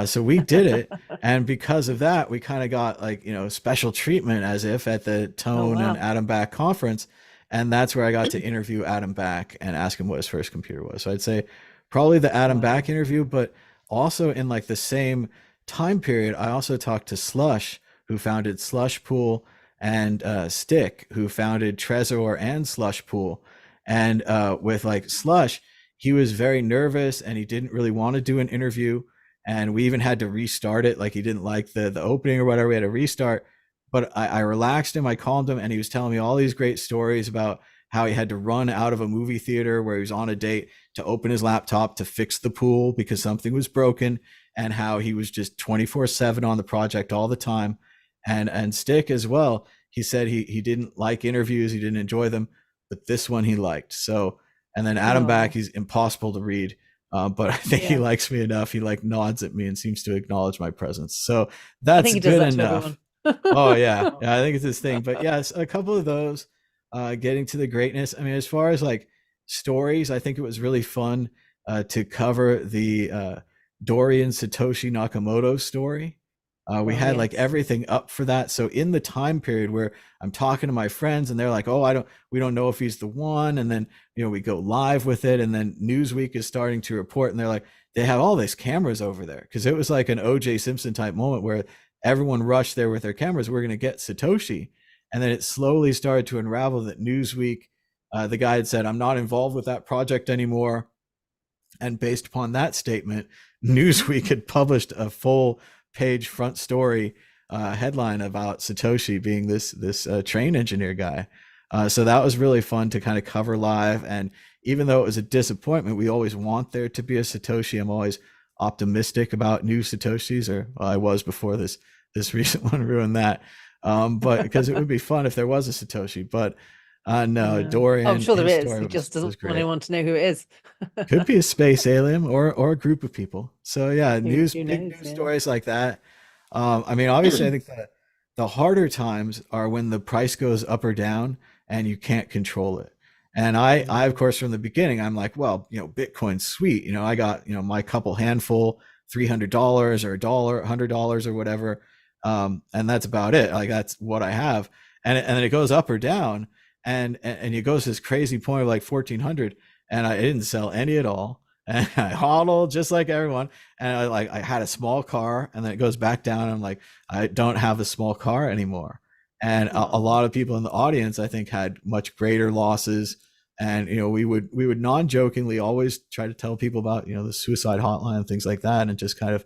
So we did it, and because of that, we kind of got like special treatment as if at the
Oh
Tone and
wow.
Adam Back conference, and that's where I got to interview Adam Back and ask him what his first computer was. So I'd say probably the Adam
Wow.
Back interview, but also in like the same time period, I also talked to Slush, who founded Slush Pool, and Stick, who founded Trezor and Slush Pool. And with like Slush, he was very nervous and he didn't really want to do an interview. And we even had to restart it. Like he didn't like the opening or whatever. We had to restart, but I relaxed him. I calmed him, and he was telling me all these great stories about how he had to run out of a movie theater where he was on a date to open his laptop to fix the pool because something was broken, and how he was just 24/7 on the project all the time. And Stick as well. He said he didn't like interviews, he didn't enjoy them, but this one he liked. So, and then Adam Back,
Oh
he's impossible to read. But I think he
yeah.
likes me enough. He like nods at me and seems to acknowledge my presence. So
I
that's
think he does
good
that to
enough.
everyone.
Oh yeah, yeah. I think it's his thing. But yes, a couple of those, getting to the greatness. I mean, as far as like stories, I think it was really fun to cover the Dorian Satoshi Nakamoto story. We
Oh
had like
yes.
everything up for that. So in the time period where I'm talking to my friends and they're like, "Oh, we don't know if he's the one," and then we go live with it, and then Newsweek is starting to report, and they're like, they have all these cameras over there because it was like an OJ Simpson type moment where everyone rushed there with their cameras. We're going to get Satoshi. And then it slowly started to unravel that Newsweek, the guy had said, I'm not involved with that project anymore. And based upon that statement, Newsweek had published a full page front story headline about Satoshi being this train engineer guy. So that was really fun to kind of cover live. And even though it was a disappointment, we always want there to be a Satoshi. I'm always optimistic about new Satoshis, or well, I was before this recent one ruined that. But because it would be fun if there was a Satoshi. But no,
Yeah. Oh, I'm
Dorian,
sure there
his
is.
story
He just
was
doesn't want
great.
anyone to know who it is.
Could be a space alien or a group of people. So yeah,
Who
big
knows?
news
Yeah.
stories like that. I mean, obviously, I think that the harder times are when the price goes up or down and you can't control it. And I of
Mm.
course, from the beginning, I'm like, well, Bitcoin's sweet. I got my couple handful, $300 or $1, $100 or whatever, and that's about it. Like that's what I have, and then it goes up or down, and it goes to this crazy point of like 1,400, and I didn't sell any at all. And I hodled just like everyone. And I had a small car, and then it goes back down. And I'm like, I don't have a small car anymore. And a
Oh.
lot of people in the audience, I think, had much greater losses. And we would non-jokingly always try to tell people about the suicide hotline and things like that, and just kind of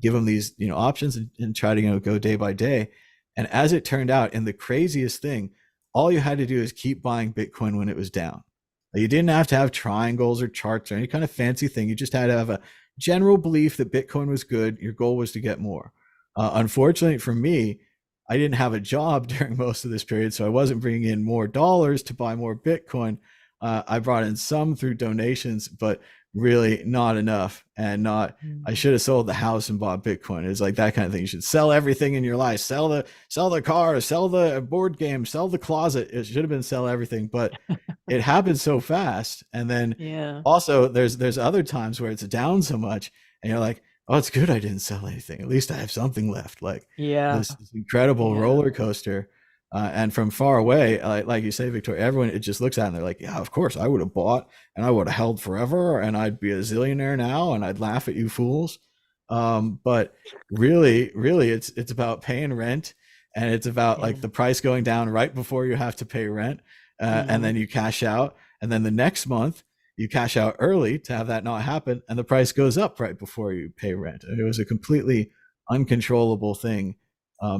give them these options, and try to go day by day. And as it turned out, in the craziest thing, all you had to do is keep buying Bitcoin when it was down. You didn't have to have triangles or charts or any kind of fancy thing. You just had to have a general belief that Bitcoin was good. Your goal was to get more. Unfortunately for me, I didn't have a job during most of this period, so I wasn't bringing in more dollars to buy more Bitcoin. I brought in some through donations, but really not enough. And not, I
Mm.
should have sold the house and bought Bitcoin. It's like that kind of thing. You should sell everything in your life. Sell the car, sell the board game, sell the closet. It should have been sell everything, but it happens so fast. And then
Yeah.
also there's other times where it's down so much, and you're like, oh, it's good I didn't sell anything. At least I have something left. Like
Yeah.
this incredible
Yeah.
roller coaster. And from far away, like you say, Victoria, everyone, it just looks at it and they're like, yeah, of course I would have bought, and I would have held forever, and I'd be a zillionaire now, and I'd laugh at you fools. But really, it's about paying rent, and it's about
Yeah.
like the price going down right before you have to pay rent, and then you cash out, and then the next month you cash out early to have that not happen, and the price goes up right before you pay rent. And it was a completely uncontrollable thing,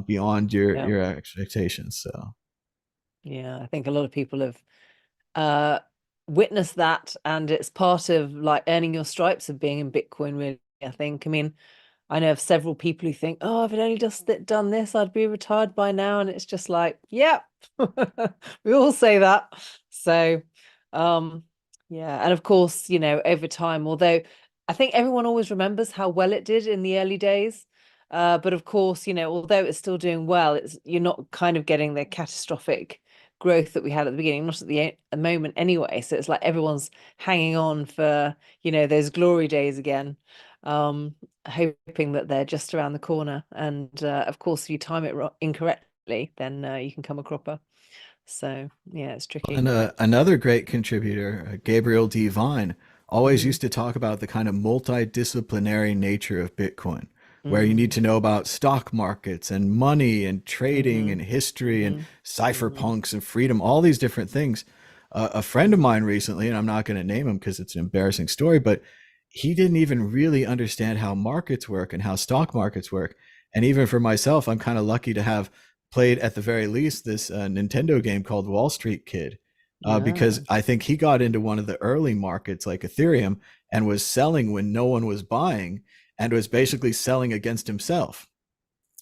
beyond your
Yeah.
your expectations. So
Yeah. I think a lot of people have uh witnessed that, and it's part of like earning your stripes of being in Bitcoin, really. I think. I mean, I know of several people who think, oh, if I'd only just done this, I'd be retired by now. And it's just like, yeah, we all say that. So, yeah. And of course, over time, although I think everyone always remembers how well it did in the early days. But of course, although it's still doing well, you're not kind of getting the catastrophic growth that we had at the beginning, not at the moment anyway. So it's like everyone's hanging on for, those glory days again, hoping that they're just around the corner. And of course, if you time it incorrectly, then you can come a cropper. So yeah, it's tricky.
And another great contributor, Gabriel D. Vine, always used to talk about the kind of multidisciplinary nature of Bitcoin, where you need to know about stock markets and money and trading and history and cypherpunks and freedom, all these different things. A friend of mine recently, and I'm not going to name him because it's an embarrassing story, but he didn't even really understand how markets work and how stock markets work. And even for myself, I'm kind of lucky to have played at the very least this Nintendo game called Wall Street Kid, because I think he got into one of the early markets like Ethereum and was selling when no one was buying, and was basically selling against himself,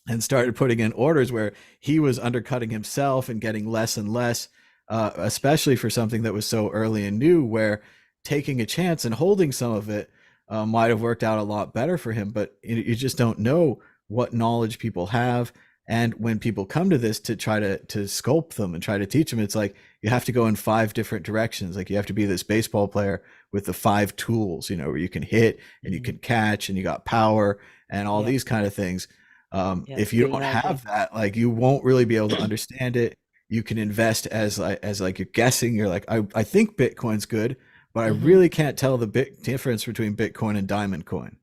and started putting in orders where he was undercutting himself and getting less and less, especially for something that was so early and new, where taking a chance and holding some of it might have worked out a lot better for him. But you just don't know what knowledge people have. And when people come to this to try to sculpt them and try to teach them, it's like you have to go in 5 different directions. Like you have to be this baseball player with the 5 tools, where you can hit and you can catch and you got power and all these kind of things. If you don't have that, like you won't really be able to understand it. You can invest as like you're guessing. You're like, I think Bitcoin's good, but I really can't tell the big difference between Bitcoin and Diamond Coin.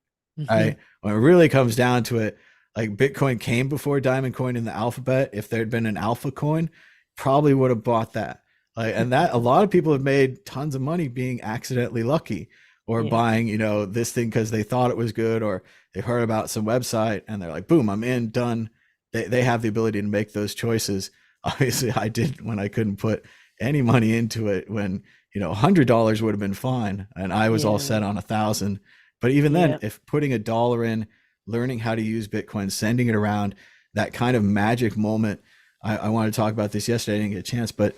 Right? When it really comes down to it, like Bitcoin came before Diamond Coin in the alphabet. If there'd been an alpha coin, probably would have bought that. Like, and that a lot of people have made tons of money being accidentally lucky, or buying, this thing because they thought it was good, or they heard about some website and they're like, boom, I'm in, done. They have the ability to make those choices. Obviously, I did when I couldn't put any money into it, when, $100 would have been fine. And I was all set on 1,000. But even then, if putting $1 in, learning how to use Bitcoin, sending it around, that kind of magic moment. I wanted to talk about this yesterday. I didn't get a chance, but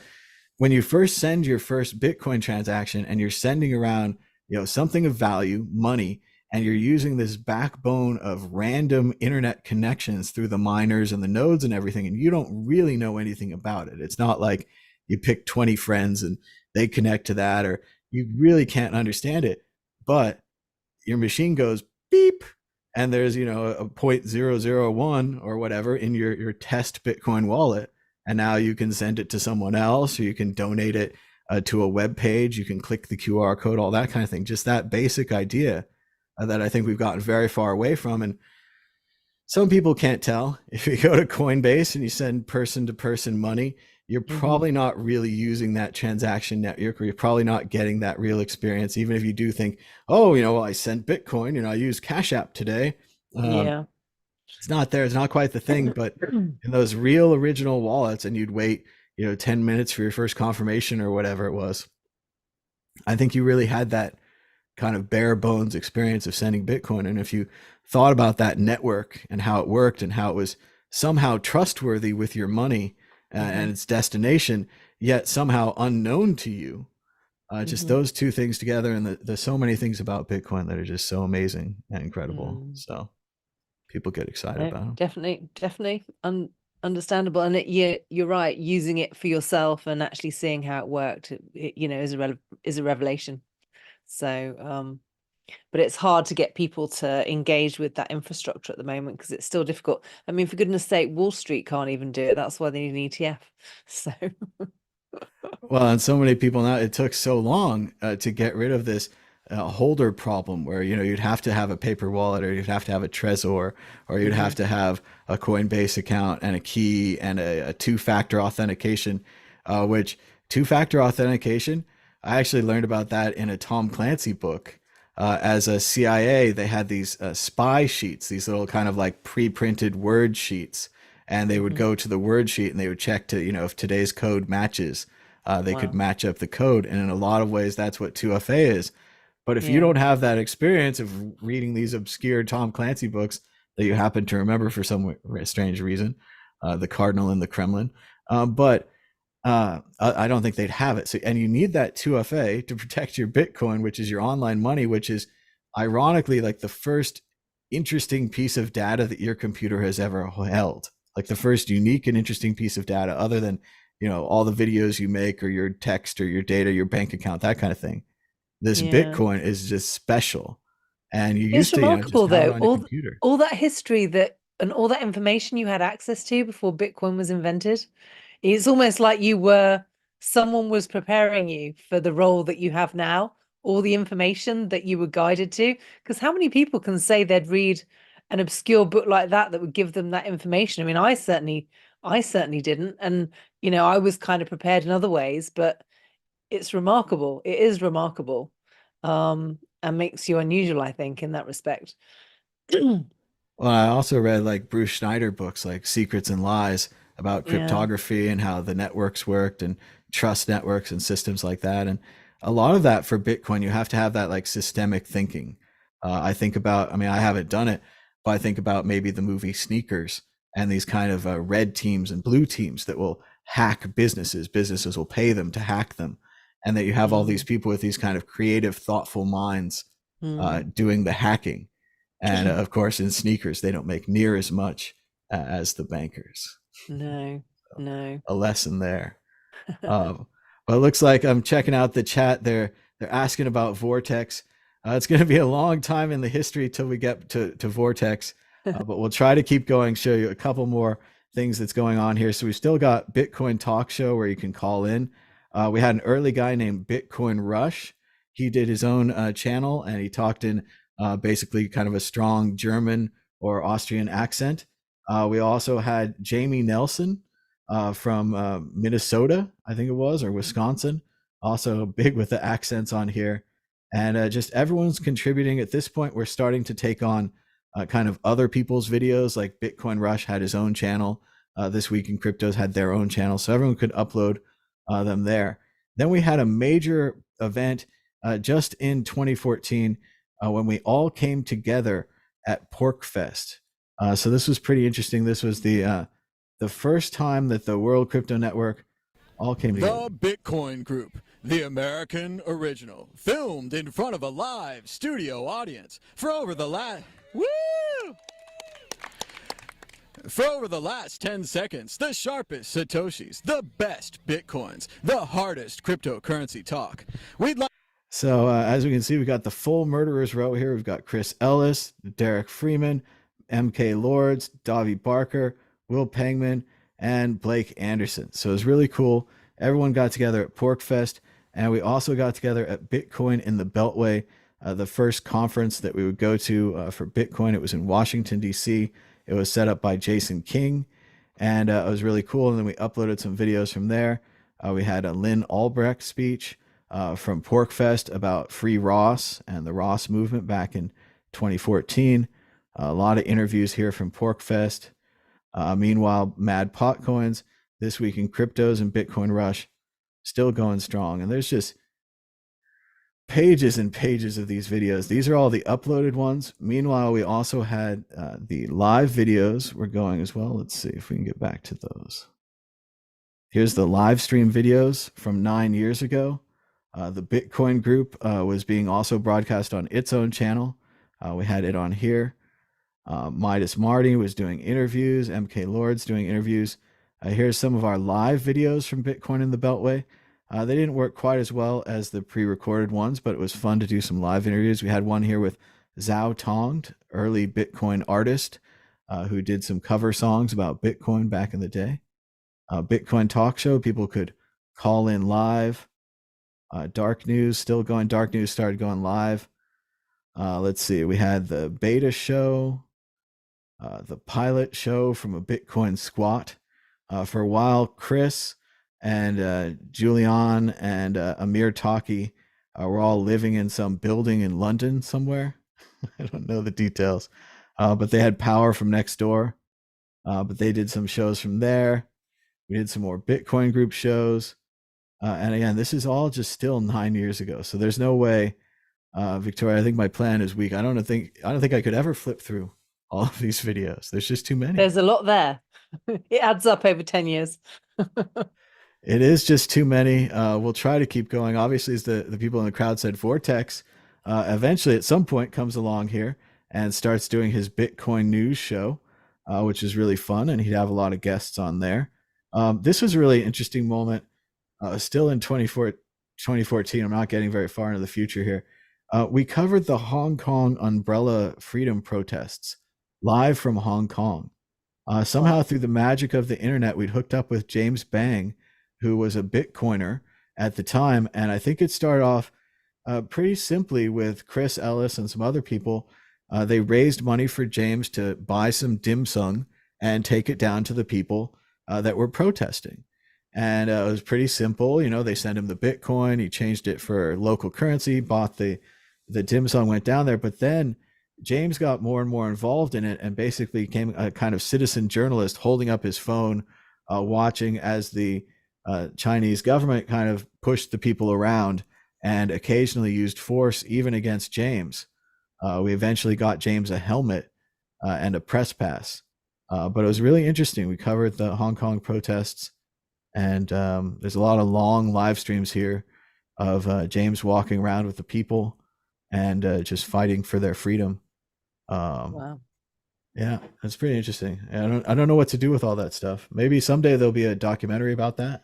when you first send your first Bitcoin transaction and you're sending around, something of value, money, and you're using this backbone of random internet connections through the miners and the nodes and everything, and you don't really know anything about it. It's not like you pick 20 friends and they connect to that, or you really can't understand it, but your machine goes beep, and there's, a 0.001 or whatever in your test Bitcoin wallet. And now you can send it to someone else, or you can donate it to a web page. You can click the QR code, all that kind of thing. Just that basic idea that I think we've gotten very far away from. And some people can't tell. If you go to Coinbase and you send person to person money, you're probably not really using that transaction network, or you're probably not getting that real experience. Even if you do think, oh, well, I sent Bitcoin, I used Cash App today. It's not there. It's not quite the thing. But in those real original wallets, and you'd wait, 10 minutes for your first confirmation or whatever it was. I think you really had that kind of bare bones experience of sending Bitcoin. And if you thought about that network and how it worked and how it was somehow trustworthy with your money and its destination, yet somehow unknown to you, just those two things together. And there's so many things about Bitcoin that are just so amazing and incredible. So people get excited about them.
Definitely understandable. And you're right, using it for yourself and actually seeing how it worked, is a revelation. So but it's hard to get people to engage with that infrastructure at the moment, because it's still difficult. I mean, for goodness sake, Wall Street can't even do it. That's why they need an ETF. So
well, and so many people now, it took so long to get rid of this holder problem, where you'd have to have a paper wallet, or you'd have to have a Trezor, or you'd have to have a Coinbase account and a key and a 2-factor authentication, which 2-factor authentication, I actually learned about that in a Tom Clancy book. As a CIA, they had these spy sheets, these little kind of like pre-printed word sheets, and they would go to the word sheet and they would check to, if today's code matches, they could match up the code. And in a lot of ways, that's what 2FA is. But if you
Yeah.
don't have that experience of reading these obscure Tom Clancy books that you happen to remember for some strange reason, The Cardinal in the Kremlin, but I don't think they'd have it. So, and you need that 2FA to protect your Bitcoin, which is your online money, which is ironically like the first interesting piece of data that your computer has ever held. Like the first unique and interesting piece of data, other than, you know, all the videos you make or your text or your data, your bank account, that kind of thing. This
Yeah.
Bitcoin is just special. And you
It's
used to, you know,
remarkable
just have it
though,
on your computer.
all that history that and all that information you had access to before Bitcoin was invented. It's almost like someone was preparing you for the role that you have now, all the information that you were guided to. Because how many people can say they'd read an obscure book like that would give them that information? I mean, I certainly didn't. And, you know, I was kind of prepared in other ways, but it's remarkable. It is remarkable. And makes you unusual, I think, in that respect.
Well, I also read like Bruce Schneider books like Secrets and Lies about
Yeah.
cryptography and how the networks worked and trust networks and systems like that. And a lot of that for Bitcoin, you have to have that like systemic thinking. I think about, I mean, I haven't done it, but I think about maybe the movie Sneakers and these kind of red teams and blue teams that will hack businesses. Businesses will pay them to hack them. And that you have all these people with these kind of creative, thoughtful minds doing the hacking. And of course, in Sneakers, they don't make near as much as the bankers.
No.
A lesson there. But it looks like I'm checking out the chat. They're asking about Vortex. It's going to be a long time in the history till we get to Vortex, but we'll try to keep going. Show you a couple more things that's going on here. So we still got Bitcoin Talk Show where you can call in. We had an early guy named Bitcoin Rush. He did his own channel and he talked in basically kind of a strong German or Austrian accent. We also had Jamie Nelson from Minnesota, I think it was, or Wisconsin, also big with the accents on here. And just everyone's contributing. At this point, we're starting to take on kind of other people's videos, like Bitcoin Rush had his own channel. This Week in Cryptos had their own channel, so everyone could upload them there. Then we had a major event just in 2014 when we all came together at PorcFest. So this was pretty interesting. This was the first time that the World Crypto Network all came together.
The Bitcoin Group, the American original, filmed in front of a live studio audience for over the last 10 seconds, the sharpest Satoshis, the best Bitcoins, the hardest cryptocurrency talk.
So as we can see, we got the full murderers row here. We've got Chris Ellis, Derek Freeman, MK Lords, Davi Barker, Will Pangman, and Blake Anderson. So it was really cool. Everyone got together at PorcFest, and we also got together at Bitcoin in the Beltway, the first conference that we would go to for Bitcoin. It was in Washington, D.C. It was set up by Jason King, and it was really cool. And then we uploaded some videos from there. We had a Lynn Albrecht speech from PorcFest about Free Ross and the Ross movement back in 2014. A lot of interviews here from PorcFest. Meanwhile, Mad Potcoins, This Week in Cryptos, and Bitcoin Rush still going strong. And there's just pages and pages of these videos. These are all the uploaded ones. Meanwhile, we also had the live videos were going as well. Let's see if we can get back to those. Here's the live stream videos from 9 years ago. The Bitcoin Group was being also broadcast on its own channel. We had it on here. Midas Marty was doing interviews. MK Lords doing interviews. Here's some of our live videos from Bitcoin in the Beltway. They didn't work quite as well as the pre-recorded ones, but it was fun to do some live interviews. We had one here with Zhao Tong, early Bitcoin artist, who did some cover songs about Bitcoin back in the day. Bitcoin Talk Show, people could call in live. Dark News still going. Dark News started going live. Let's see. We had the beta show, the pilot show from a Bitcoin squat. For a while, Chris and Julian and Amir Taki were all living in some building in London somewhere. I don't know the details, but they had power from next door. But they did some shows from there. We did some more Bitcoin Group shows. And again, this is all just still 9 years ago. So there's no way Victoria, I think my plan is weak. I don't think I could ever flip through all of these videos. There's just too many.
There's a lot there. It adds up over 10 years.
It is just too many. We'll try to keep going. Obviously, as the people in the crowd said, Vortex eventually at some point comes along here and starts doing his Bitcoin news show, which is really fun, and he'd have a lot of guests on there. This was a really interesting moment. Still in 2014, I'm not getting very far into the future here. We covered the Hong Kong umbrella freedom protests live from Hong Kong. Somehow through the magic of the internet, we'd hooked up with James Bang, who was a Bitcoiner at the time. And I think it started off pretty simply with Chris Ellis and some other people. They raised money for James to buy some dim sum and take it down to the people that were protesting. And it was pretty simple. They sent him the Bitcoin. He changed it for local currency, bought the dim sum, went down there. But then James got more and more involved in it and basically became a kind of citizen journalist, holding up his phone, watching as the Chinese government kind of pushed the people around and occasionally used force even against James. We eventually got James a helmet and a press pass. But it was really interesting. We covered the Hong Kong protests, and there's a lot of long live streams here of James walking around with the people and just fighting for their freedom.
Wow.
Yeah, that's pretty interesting. I don't know what to do with all that stuff. Maybe someday there'll be a documentary about that.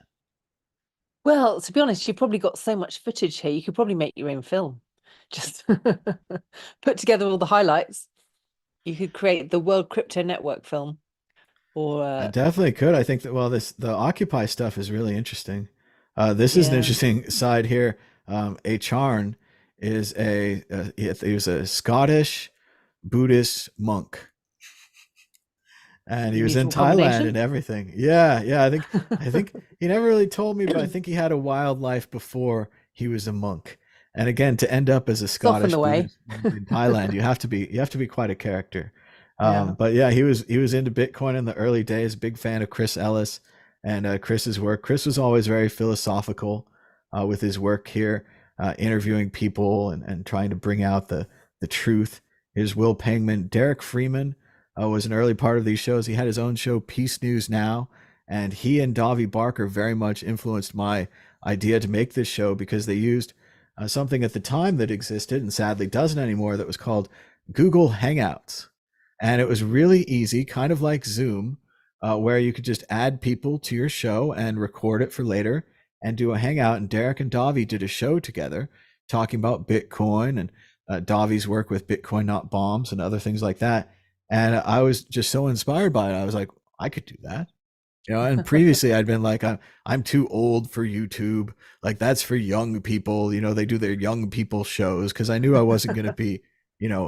Well, to be honest, you've probably got so much footage here. You could probably make your own film. Just put together all the highlights. You could create the World Crypto Network film. Or
I definitely could. I think that the Occupy stuff is really interesting. This is an
Yeah.
interesting side here. Acharn is he was a Scottish Buddhist monk, and he was in
Unusual
Thailand
combination.
and everything. Yeah. I think he never really told me, but I think he had a wild life before he was a monk. And again, to end up as a
often
Scottish
the way.
Buddhist monk in Thailand, you have to be quite a character.
Yeah.
But yeah, he was into Bitcoin in the early days. Big fan of Chris Ellis and Chris's work. Chris was always very philosophical with his work here, interviewing people and trying to bring out the truth. Here's Will Pangman. Derek Freeman was an early part of these shows. He had his own show, Peace News Now, and he and Davi Barker very much influenced my idea to make this show because they used something at the time that existed and sadly doesn't anymore that was called Google Hangouts. And it was really easy, kind of like Zoom, where you could just add people to your show and record it for later and do a hangout. And Derek and Davi did a show together talking about Bitcoin and Davi's work with Bitcoin Not Bombs and other things like that. And I was just so inspired by it. I was like, I could do that. And previously I'd been like, I'm too old for YouTube. Like that's for young people. They do their young people shows because I knew I wasn't going to be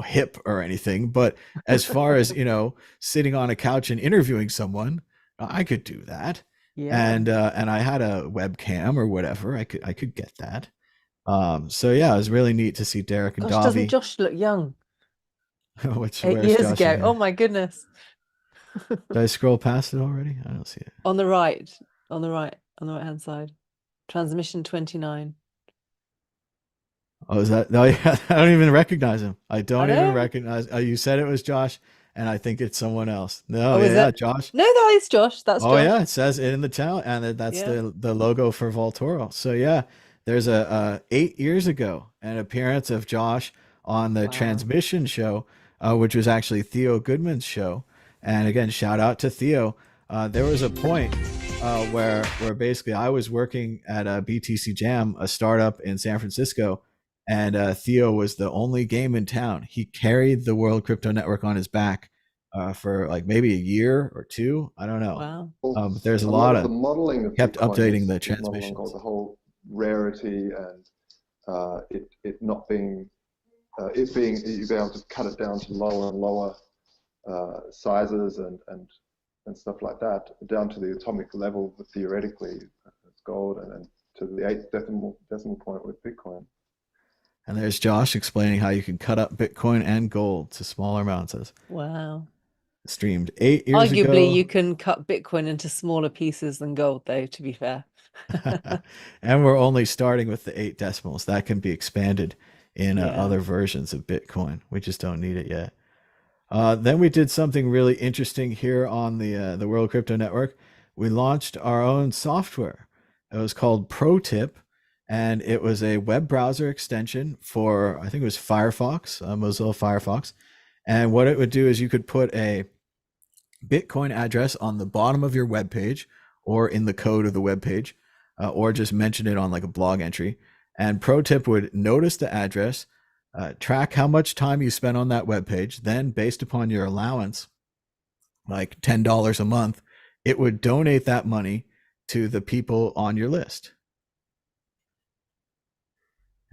hip or anything. But as far as, sitting on a couch and interviewing someone, I could do that.
Yeah.
And I had a webcam or whatever. I could get that. So yeah, it was really neat to see Derek and
Gosh, doesn't
Davi.
Josh look young?
Where's
8 years
Josh
ago.
in
Oh
here?
my goodness.
Did I scroll past it already? I don't see it.
On the right hand side. Transmission 29.
Oh, is that? No, yeah, I don't even recognize him. I don't even
know.
recognize. You said it was Josh, and I think it's someone else. No,
Oh, is
yeah,
it?
Josh.
No, that is Josh. That's
Oh
Josh.
yeah, it says it in the town, and that's
Yeah.
the logo for Voltoro. So yeah, there's a 8 years ago an appearance of Josh on the
Wow.
Transmission show, which was actually Theo Goodman's show. And again, shout out to Theo. There was a point where basically I was working at a BTC Jam, a startup in San Francisco, and Theo was the only game in town. He carried the World Crypto Network on his back for like maybe a year or two. I don't know.
Wow.
But there's a lot
the
of
modeling of
kept
Bitcoin
updating
is
the
modeling
transmissions.
on the whole rarity and it not being you being able to cut it down to lower and lower sizes and stuff like that, down to the atomic level theoretically as gold, and then to the 8th decimal point with Bitcoin.
And there's Josh explaining how you can cut up Bitcoin and gold to smaller amounts. As
Wow.
streamed 8 years
Arguably,
ago.
you can cut Bitcoin into smaller pieces than gold, though, to be fair.
And we're only starting with the 8 decimals. That can be expanded in
Yeah.
other versions of Bitcoin. We just don't need it yet. Then we did something really interesting here on the World Crypto Network. We launched our own software. It was called ProTip, and it was a web browser extension for, I think it was Firefox, Mozilla Firefox. And what it would do is you could put a Bitcoin address on the bottom of your web page or in the code of the web page, or just mention it on like a blog entry. And ProTip would notice the address, track how much time you spent on that web page. Then, based upon your allowance, like $10 a month, it would donate that money to the people on your list.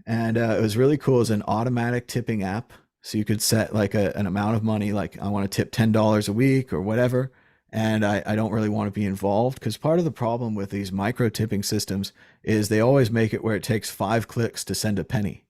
And it was really cool. It was an automatic tipping app. So you could set like an amount of money, like I want to tip $10 a week or whatever. And I don't really want to be involved, because part of the problem with these micro tipping systems is they always make it where it takes 5 clicks to send a penny.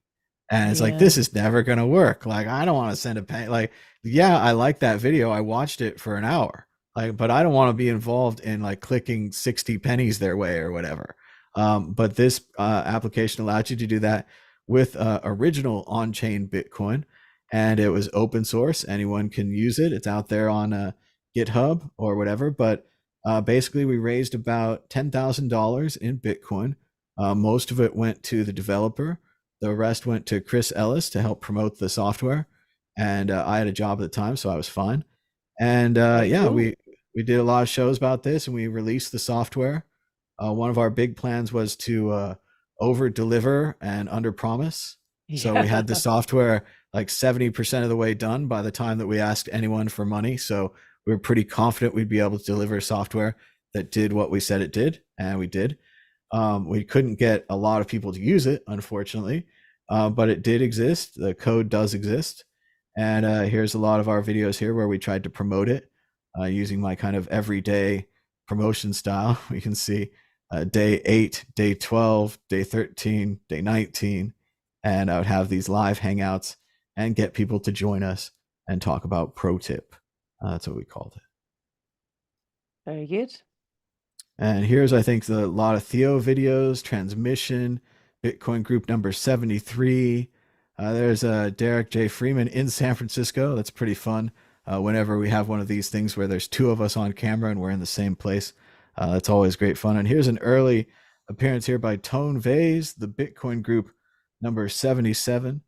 And it's like,
Yeah.
this is never going to work. Like, I don't want to send a penny. Like, yeah, I like that video. I watched it for an hour. Like, but I don't want to be involved in like clicking 60 pennies their way or whatever. But this application allowed you to do that with original on-chain Bitcoin, and it was open source. Anyone can use it. It's out there on GitHub or whatever. But basically, we raised about $10,000 in Bitcoin. Most of it went to the developer. The rest went to Chris Ellis to help promote the software. And I had a job at the time, so I was fine. And yeah,
cool.
we did a lot of shows about this, and we released the software. One of our big plans was to over deliver and under promise. So we had the software like 70% of the way done by the time that we asked anyone for money. So we were pretty confident we'd be able to deliver software that did what we said it did, and we did. We couldn't get a lot of people to use it, unfortunately, but it did exist. The code does exist. And here's a lot of our videos here where we tried to promote it using my kind of everyday promotion style. We can see day 8, day 12, day 13, day 19. And I would have these live hangouts and get people to join us and talk about ProTip. That's what we called it.
Very good.
And here's, I think, a lot of Theo videos, transmission, Bitcoin group number 73. There's Derek J. Freeman in San Francisco. That's pretty fun. Whenever we have one of these things where there's 2 of us on camera and we're in the same place, that's always great fun. And here's an early appearance here by Tone Vase, the Bitcoin group number 77.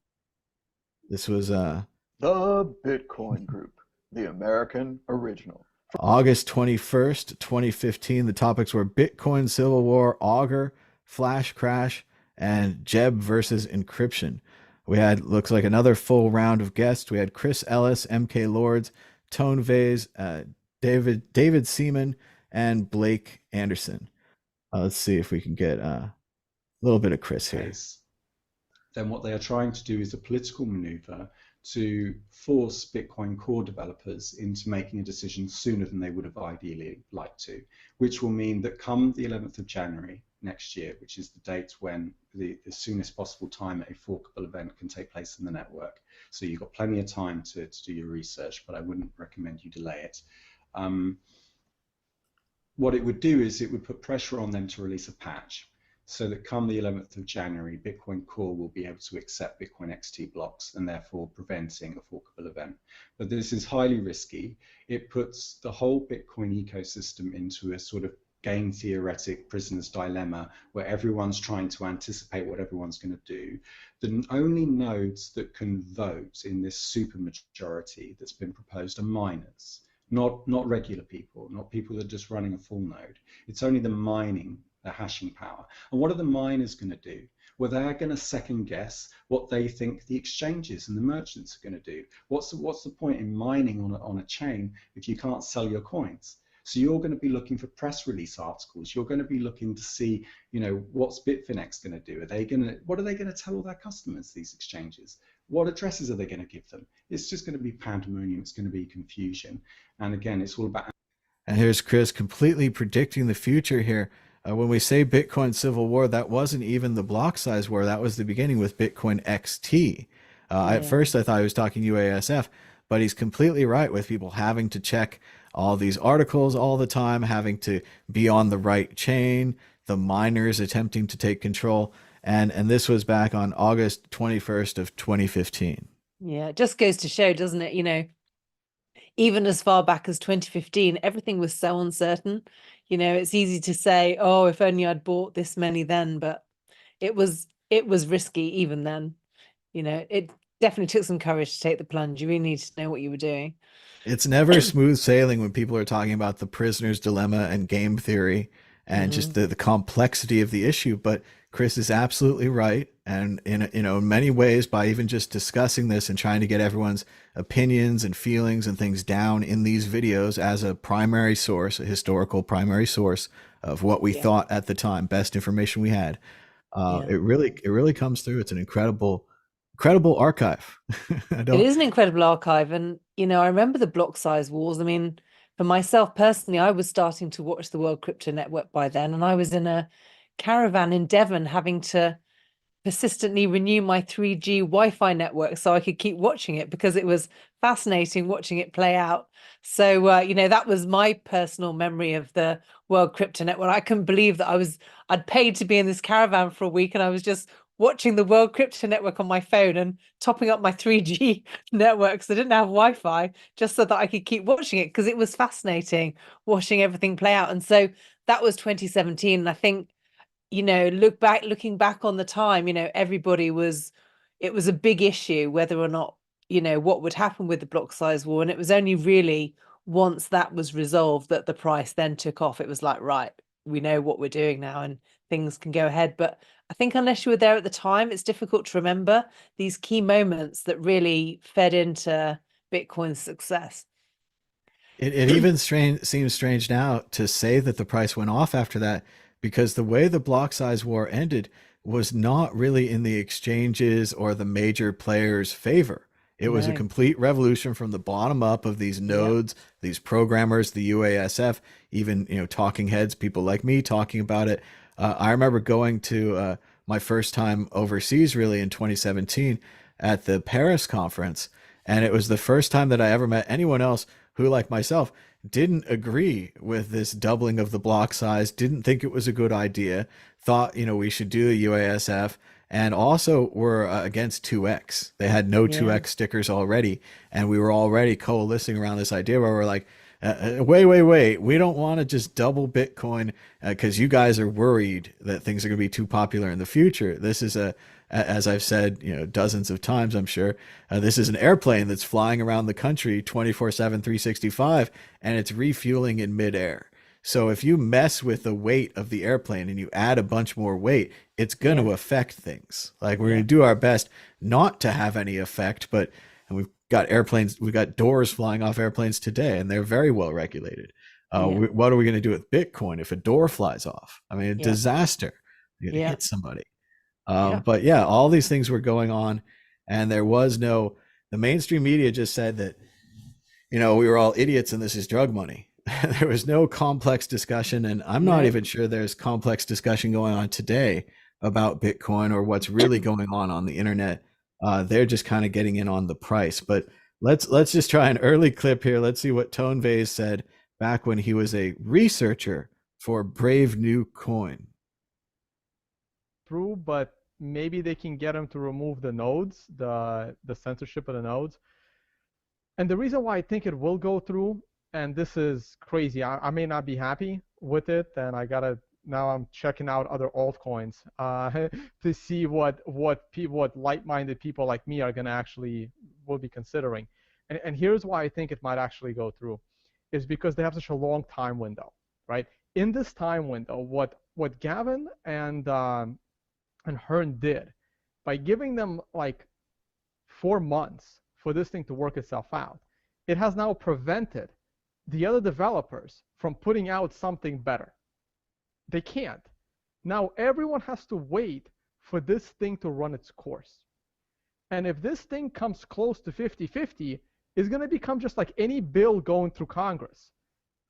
This was
The Bitcoin Group, the American original.
August 21st, 2015. The topics were Bitcoin, Civil War, Augur, Flash Crash, and Jeb versus encryption. We had, looks like, another full round of guests. We had Chris Ellis, MK Lords, Tone Vase, David Seaman, and Blake Anderson. Let's see if we can get a little bit of Chris here.
Then what they are trying to do is a political maneuver to force Bitcoin core developers into making a decision sooner than they would have ideally liked to, which will mean that come the 11th of January next year, which is the date when the soonest possible time a forkable event can take place in the network. So you've got plenty of time to do your research, but I wouldn't recommend you delay it. What it would do is it would put pressure on them to release a patch, so that come the 11th of January, Bitcoin Core will be able to accept Bitcoin XT blocks, and therefore preventing a forkable event. But this is highly risky. It puts the whole Bitcoin ecosystem into a sort of game theoretic prisoner's dilemma, where everyone's trying to anticipate what everyone's going to do. The only nodes that can vote in this supermajority that's been proposed are miners, not regular people, not people that are just running a full node. It's only the mining, the hashing power. And what are the miners going to do? Well, they're going to second guess what they think the exchanges and the merchants are going to do. What's the point in mining on a chain if you can't sell your coins? So you're going to be looking for press release articles. You're going to be looking to see, what's Bitfinex going to do? What are they going to tell all their customers, these exchanges? What addresses are they going to give them? It's just going to be pandemonium. It's going to be confusion. And again, it's all about.
And here's Chris completely predicting the future here. When we say Bitcoin Civil War, that wasn't even the block size war. That was the beginning with Bitcoin XT. At first, I thought he was talking UASF, but he's completely right with people having to check all these articles all the time, having to be on the right chain, the miners attempting to take control. and this was back on August 21st of 2015.
Yeah, it just goes to show, doesn't it? You know, even as far back as 2015, everything was so uncertain. You know, it's easy to say, oh, if only I'd bought this many then, but it was risky even then. You know, it definitely took some courage to take the plunge. You really need to know what you were doing.
It's never smooth sailing when people are talking about the prisoner's dilemma and game theory and just the complexity of the issue. But Chris is absolutely right. And in many ways, by even just discussing this and trying to get everyone's opinions and feelings and things down in these videos as a primary source, a historical primary source of what we thought at the time, best information we had, it really comes through. It's an incredible archive.
It is an incredible archive. And, you know, I remember the block size wars. I mean, for myself personally, I was starting to watch the World Crypto Network by then, and I was in a caravan in Devon having to persistently renew my 3G Wi-Fi network so I could keep watching it because it was fascinating watching it play out. So, you know, that was my personal memory of the World Crypto Network. I couldn't believe that I'd paid to be in this caravan for a week and I was just watching the World Crypto Network on my phone and topping up my 3G networks. I didn't have Wi-Fi just so that I could keep watching it because it was fascinating watching everything play out. And so that was 2017. And I think, you know, looking back on the time, you know, it was a big issue whether or not, you know, what would happen with the block size war. And it was only really once that was resolved that the price then took off. It was like, right, we know what we're doing now and things can go ahead. But I think unless you were there at the time, it's difficult to remember these key moments that really fed into Bitcoin's success.
It even seems strange now to say that the price went off after that, because the way the block size war ended was not really in the exchanges or the major players' favor. It was a
No.
complete revolution from the bottom up of these nodes, these programmers, the UASF, even, you know, talking heads, people like me talking about it. I remember going to my first time overseas really in 2017 at the Paris conference, and it was the first time that I ever met anyone else who, like myself, didn't agree with this doubling of the block size, didn't think it was a good idea, thought, you know, we should do the UASF, and also were against 2x. They had no 2x stickers already, and we were already coalescing around this idea where we're like, wait, we don't want to just double Bitcoin because you guys are worried that things are going to be too popular in the future. This is as I've said, you know, dozens of times, I'm sure, this is an airplane that's flying around the country 24/7, 365, and it's refueling in midair. So if you mess with the weight of the airplane and you add a bunch more weight, it's going to affect things. Like, we're going to do our best not to have any effect, but and we've got doors flying off airplanes today, and they're very well regulated. What are we going to do with Bitcoin if a door flies off? I mean, disaster. You're going to hit somebody. But yeah, all these things were going on, and the mainstream media just said that, you know, we were all idiots and this is drug money. There was no complex discussion, and I'm not even sure there's complex discussion going on today about Bitcoin or what's really going on the internet. They're just kind of getting in on the price. But let's just try an early clip here. Let's see what Tone Vays said back when he was a researcher for Brave New Coin.
True, but maybe they can get them to remove the nodes, the censorship of the nodes. And the reason why I think it will go through, and this is crazy, I may not be happy with it, and now I'm checking out other altcoins to see what light-minded people like me are gonna will be considering. And here's why I think it might actually go through, is because they have such a long time window, right? In this time window, what Gavin and Hearn did by giving them like 4 months for this thing to work itself out, it has now prevented the other developers from putting out something better. They can't. Now everyone has to wait for this thing to run its course. And if this thing comes close to 50-50, it's going to become just like any bill going through Congress.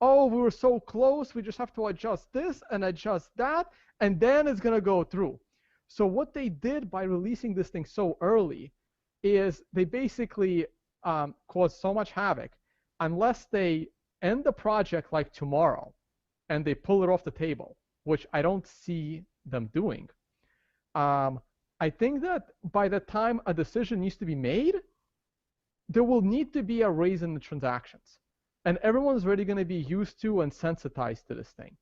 Oh, we were so close, we just have to adjust this and adjust that, and then it's going to go through. So what they did by releasing this thing so early is they basically caused so much havoc. Unless they end the project like tomorrow and they pull it off the table, which I don't see them doing, I think that by the time a decision needs to be made, there will need to be a raise in the transactions. And everyone's already going to be used to and sensitized to this thing.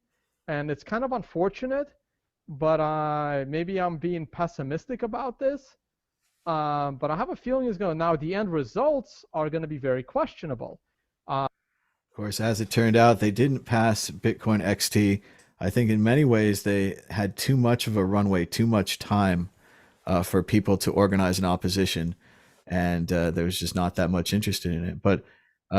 And it's kind of unfortunate, but maybe I'm being pessimistic about this. But I have a feeling it's going to, now the end results are going to be very questionable.
Of course, as it turned out, they didn't pass Bitcoin XT. I think in many ways they had too much of a runway, too much time for people to organize an opposition. And there was just not that much interest in it. But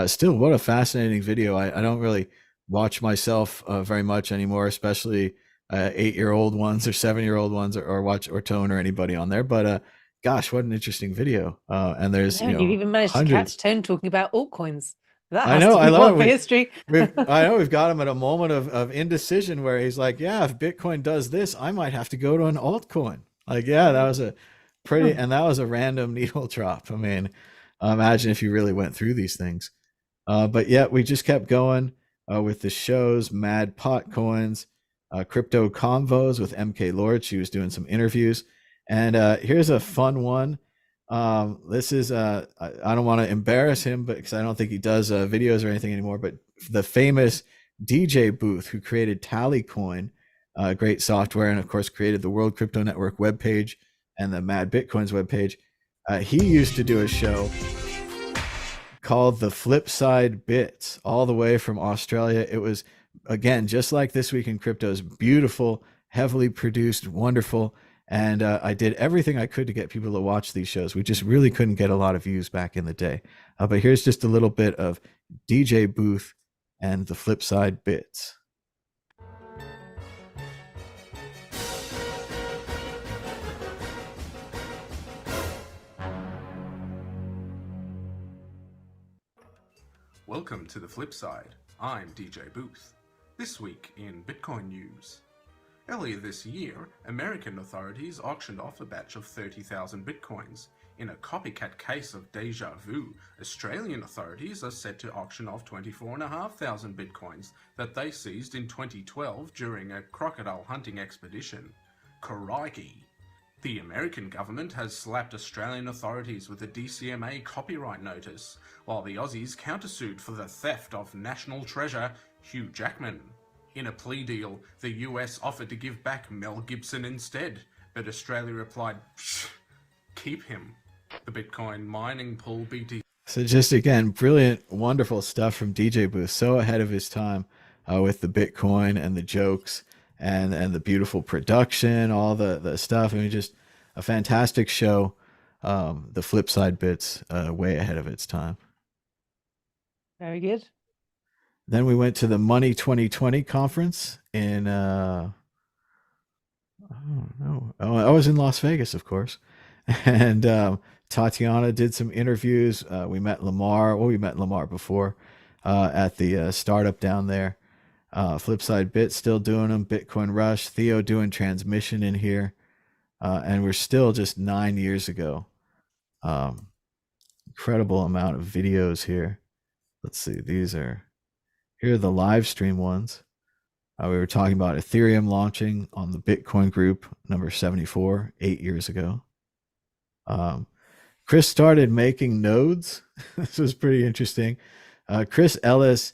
still, what a fascinating video. I don't really watch myself very much anymore, especially 8-year-old ones or 7-year-old ones, or watch or Tone or anybody on there. But gosh, what an interesting video. And there's,
You even managed
hundreds.
to catch Tone talking about altcoins. That
I
has
know,
to be
I love
one
it.
for history.
I know we've got him at a moment of indecision where he's like, yeah, if Bitcoin does this, I might have to go to an altcoin. Like, yeah, that was a pretty, and that was a random needle drop. I mean, imagine if you really went through these things. But yeah, we just kept going with the shows, Mad Pot Coins, Crypto Convos with MK Lord. She was doing some interviews. And here's a fun one. This is I don't want to embarrass him, but because I don't think he does videos or anything anymore, but the famous DJ Booth, who created Tallycoin, great software, and of course created the World Crypto Network webpage and the Mad Bitcoins webpage. He used to do a show called the Flipside Bits, all the way from Australia. It was, again, just like This Week in Crypto's, beautiful, heavily produced, wonderful. And I did everything I could to get people to watch these shows. We just really couldn't get a lot of views back in the day. But here's just a little bit of DJ Booth and the Flipside Bits.
Welcome to the Flip Side. I'm DJ Booth. This week in Bitcoin news. Earlier this year, American authorities auctioned off a batch of 30,000 bitcoins. In a copycat case of deja vu, Australian authorities are set to auction off 24,500 bitcoins that they seized in 2012 during a crocodile hunting expedition. Crikey! The American government has slapped Australian authorities with a DCMA copyright notice, while the Aussies countersued for the theft of national treasure Hugh Jackman. In a plea deal, the US offered to give back Mel Gibson instead, but Australia replied, keep him. The Bitcoin mining pool BT.
So just, again, brilliant, wonderful stuff from DJ Booth. So ahead of his time with the Bitcoin and the jokes and the beautiful production, all the stuff. I mean, just a fantastic show. The Flipside Bits, way ahead of its time.
Very good.
Then we went to the Money 2020 conference in, I was in Las Vegas, of course. And Tatiana did some interviews. We met Lamar. Well, we met Lamar before at the startup down there. Flipside Bit still doing them. Bitcoin Rush. Theo doing transmission in here. And we're still just 9 years ago. Incredible amount of videos here. Let's see. Here are the live stream ones. We were talking about Ethereum launching on the Bitcoin group number 74 8 years ago. Chris started making nodes. This was pretty interesting. Chris Ellis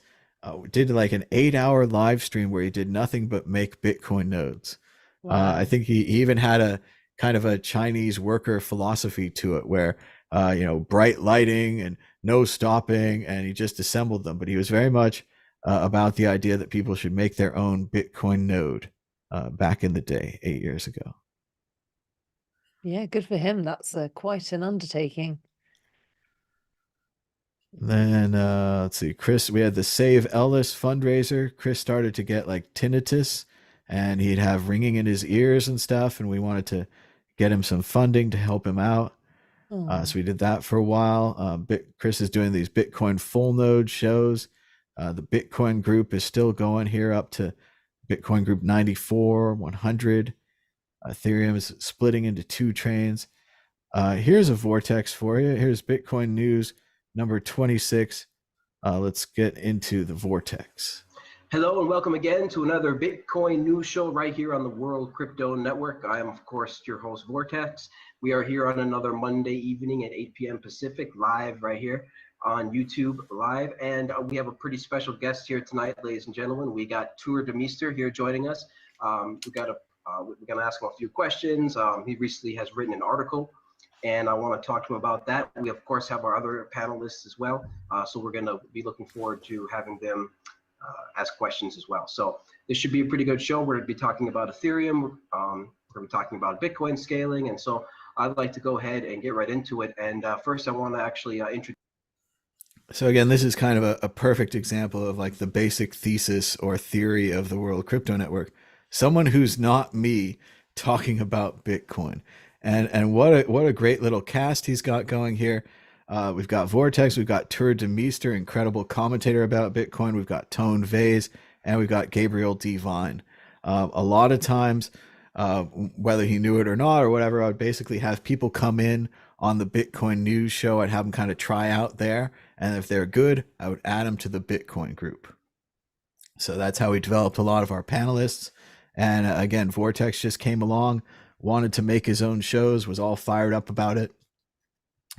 did like an 8-hour live stream where he did nothing but make Bitcoin nodes.
Wow.
I think he even had a kind of a Chinese worker philosophy to it where, bright lighting and no stopping, and he just assembled them. But he was very much about the idea that people should make their own Bitcoin node back in the day, 8 years ago.
Yeah, good for him. That's quite an undertaking.
Then let's see, Chris, we had the Save Ellis fundraiser. Chris started to get like tinnitus and he'd have ringing in his ears and stuff. And we wanted to get him some funding to help him out. So we did that for a while. Chris is doing these Bitcoin full node shows. The Bitcoin group is still going here up to Bitcoin group 94, 100. Ethereum is splitting into 2 trains. Here's a vortex for you. Here's Bitcoin news number 26. Let's get into the vortex.
Hello and welcome again to another Bitcoin news show right here on the World Crypto Network. I am, of course, your host, Vortex. We are here on another Monday evening at 8 p.m. Pacific, live right here on YouTube Live. And we have a pretty special guest here tonight, ladies and gentlemen. We got Tuur Demeester here joining us. We're going to ask him a few questions. He recently has written an article, and I want to talk to him about that. We, of course, have our other panelists as well. So we're going to be looking forward to having them ask questions as well. So this should be a pretty good show. We're going to be talking about Ethereum. We're going to be talking about Bitcoin scaling. And so I'd like to go ahead and get right into it. And first, I want to actually introduce.
So again, this is kind of a perfect example of like the basic thesis or theory of the World Crypto Network. Someone who's not me talking about Bitcoin. And what a great little cast he's got going here. We've got Vortex, we've got Tuur Demeester, incredible commentator about Bitcoin. We've got Tone Vays, and we've got Gabriel Devine. A lot of times, whether he knew it or not or whatever, I would basically have people come in on the Bitcoin news show. I'd have them kind of try out there. And if they're good, I would add them to the Bitcoin group. So that's how we developed a lot of our panelists. And again, Vortex just came along, wanted to make his own shows, was all fired up about it.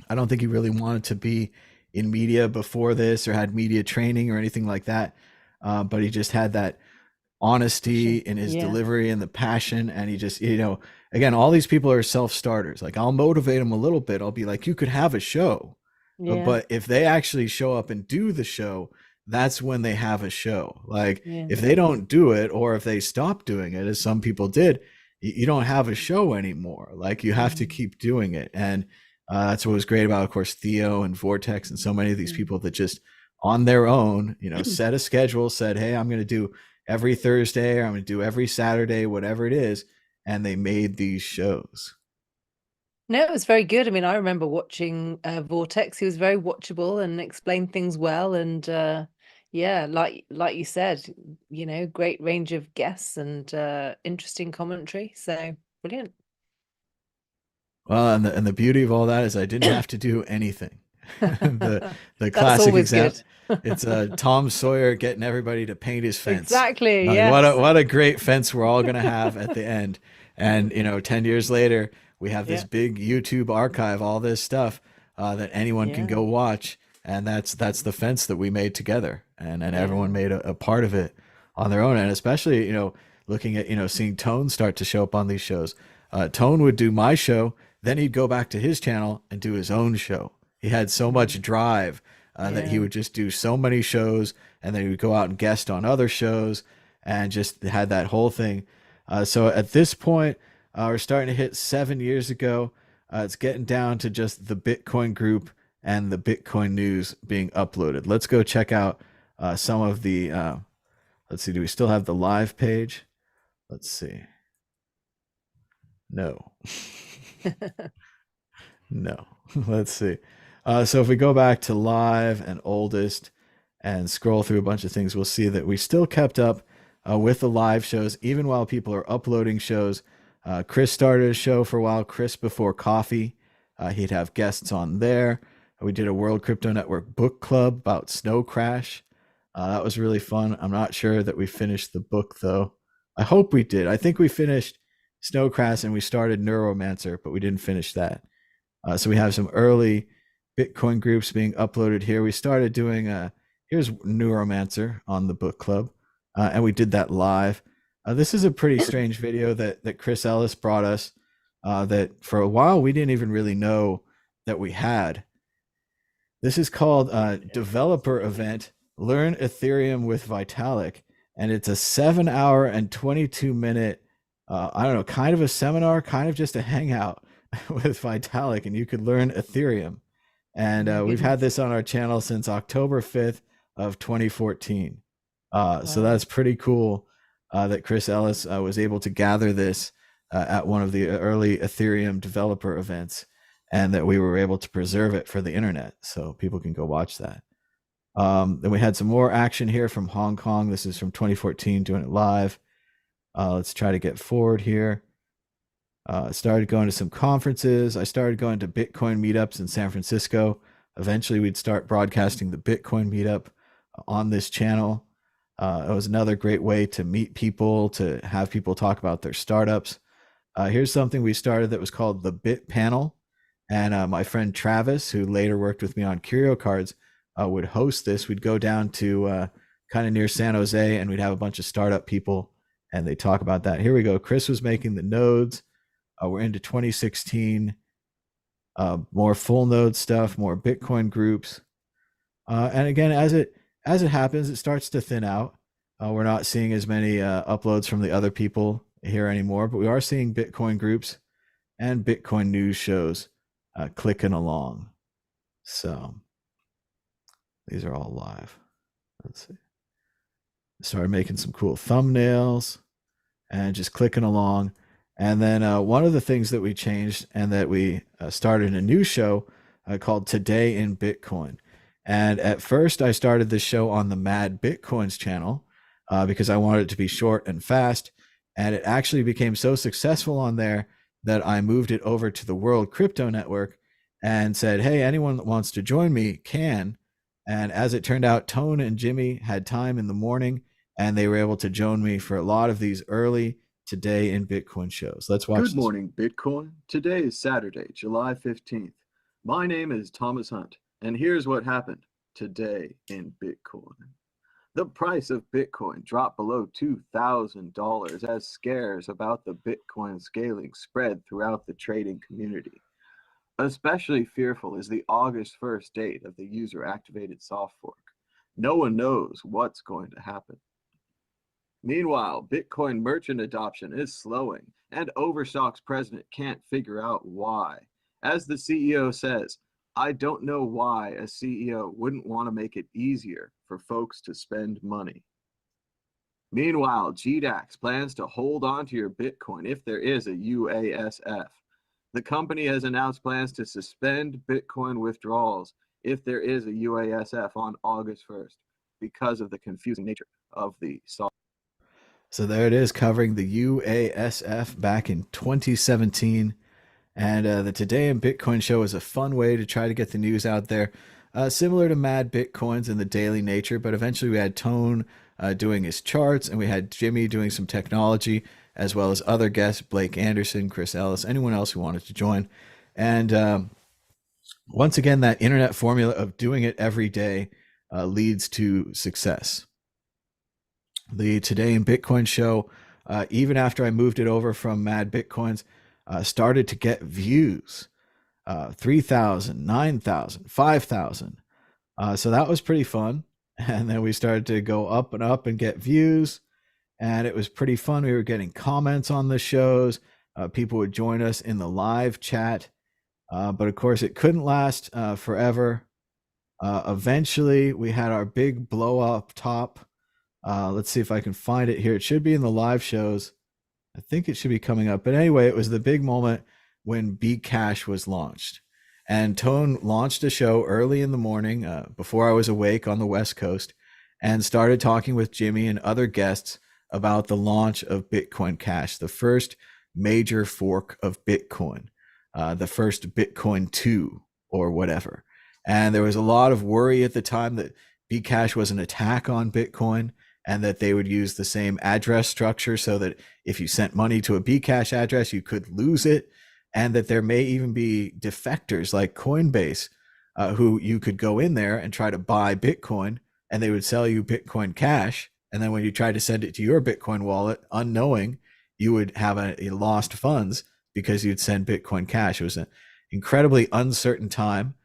I don't think he really wanted to be in media before this or had media training or anything like that. But he just had that honesty in his delivery and the passion. And he just, again, all these people are self-starters. Like, I'll motivate them a little bit. I'll be like, you could have a show. But if they actually show up and do the show, that's when they have a show. Like, if they don't do it, or if they stop doing it, as some people did, you don't have a show anymore. Like, you have to keep doing it. And that's what was great about, of course, Theo and Vortex and so many of these people that just on their own, set a schedule, said, hey, I'm going to do every Thursday, or I'm going to do every Saturday, whatever it is. And they made these shows.
No, it was very good. I mean, I remember watching Vortex. He was very watchable and explained things well. And like you said, great range of guests and interesting commentary. So brilliant.
Well, and the beauty of all that is I didn't have to do anything. the
That's
classic
always
example.
good.
It's Tom Sawyer getting everybody to paint his fence.
Exactly.
Like,
Yes.
what a great fence we're all gonna have at the end. And 10 years later, we have this big YouTube archive, all this stuff that anyone can go watch. And that's the fence that we made together. And everyone made a part of it on their own. And especially, looking at, seeing Tone start to show up on these shows. Tone would do my show, then he'd go back to his channel and do his own show. He had so much drive that he would just do so many shows, and then he would go out and guest on other shows, and just had that whole thing. So at this point, we're starting to hit 7 years ago. It's getting down to just the Bitcoin group and the Bitcoin news being uploaded. Let's go check out some of the, let's see, do we still have the live page? Let's see. No. No. Let's see. So if we go back to live and oldest and scroll through a bunch of things, we'll see that we still kept up with the live shows, even while people are uploading shows. Chris started a show for a while, Chris Before Coffee. He'd have guests on there. We did a World Crypto Network book club about Snow Crash. That was really fun. I'm not sure that we finished the book, though. I hope we did. I think we finished Snow Crash and we started Neuromancer, but we didn't finish that. So we have some early Bitcoin groups being uploaded here. We started doing, here's Neuromancer on the book club, and we did that live. This is a pretty strange video that Chris Ellis brought us that for a while we didn't even really know that we had. This is called Developer Event, Learn Ethereum with Vitalik. And it's a 7-hour and 22-minute, I don't know, kind of a seminar, kind of just a hangout with Vitalik, and you could learn Ethereum. And we've had this on our channel since October 5th of 2014. So that's pretty cool that Chris Ellis was able to gather this at one of the early Ethereum developer events, and that we were able to preserve it for the internet so people can go watch that. Then we had some more action here from Hong Kong. This is from 2014, doing it live. Let's try to get forward here. Started going to some conferences. I started going to Bitcoin meetups in San Francisco. Eventually, we'd start broadcasting the Bitcoin meetup on this channel. It was another great way to meet people, to have people talk about their startups. Here's something we started that was called the Bit Panel. And my friend Travis, who later worked with me on Curio Cards, would host this. We'd go down to kind of near San Jose, and we'd have a bunch of startup people, and they talk about that. Here we go. Chris was making the nodes. We're into 2016. More full node stuff, more Bitcoin groups. And again, as it happens, it starts to thin out. We're not seeing as many uploads from the other people here anymore, but we are seeing Bitcoin groups and Bitcoin news shows clicking along. So these are all live. Let's see. Started making some cool thumbnails and just clicking along. And then one of the things that we changed and that we started a new show called Today in Bitcoin. And at first I started this show on the Mad Bitcoins channel because I wanted it to be short and fast. And it actually became so successful on there that I moved it over to the World Crypto Network and said, hey, anyone that wants to join me can. And as it turned out, Tone and Jimmy had time in the morning, and they were able to join me for a lot of these early Today in Bitcoin shows. Let's watch.
Good morning, Bitcoin. Today is Saturday, July 15th. My name is Thomas Hunt, and here's what happened today in Bitcoin. The price of Bitcoin dropped below $2,000 as scares about the Bitcoin scaling spread throughout the trading community. Especially fearful is the August 1st date of the user-activated soft fork. No one knows what's going to happen. Meanwhile, Bitcoin merchant adoption is slowing, and Overstock's president can't figure out why. As the CEO says, I don't know why a CEO wouldn't want to make it easier for folks to spend money. Meanwhile, GDAX plans to hold on to your Bitcoin if there is a UASF. The company has announced plans to suspend Bitcoin withdrawals if there is a UASF on August 1st because of the confusing nature of the software.
So there it is, covering the UASF back in 2017. And the Today in Bitcoin show is a fun way to try to get the news out there, similar to Mad Bitcoins in the daily nature. But eventually we had Tone doing his charts, and we had Jimmy doing some technology, as well as other guests, Blake Anderson, Chris Ellis, anyone else who wanted to join. And once again, that internet formula of doing it every day leads to success. The Today in Bitcoin show, even after I moved it over from Mad Bitcoins, started to get views, 3,000, 9,000, 5,000. So that was pretty fun. And then we started to go up and up and get views, and it was pretty fun. We were getting comments on the shows. People would join us in the live chat. But of course, it couldn't last forever. Eventually, we had our big blow up top. Let's see if I can find it here. It should be in the live shows. I think it should be coming up. But anyway, it was the big moment when Bcash was launched. And Tone launched a show early in the morning before I was awake on the West Coast, and started talking with Jimmy and other guests about the launch of Bitcoin Cash, the first major fork of Bitcoin, the first Bitcoin 2 or whatever. And there was a lot of worry at the time that Bcash was an attack on Bitcoin, and that they would use the same address structure so that if you sent money to a Bcash address, you could lose it, and that there may even be defectors like Coinbase who you could go in there and try to buy Bitcoin, and they would sell you Bitcoin Cash. And then when you tried to send it to your Bitcoin wallet, unknowing, you would have a lost funds because you'd send Bitcoin Cash. It was an incredibly uncertain time.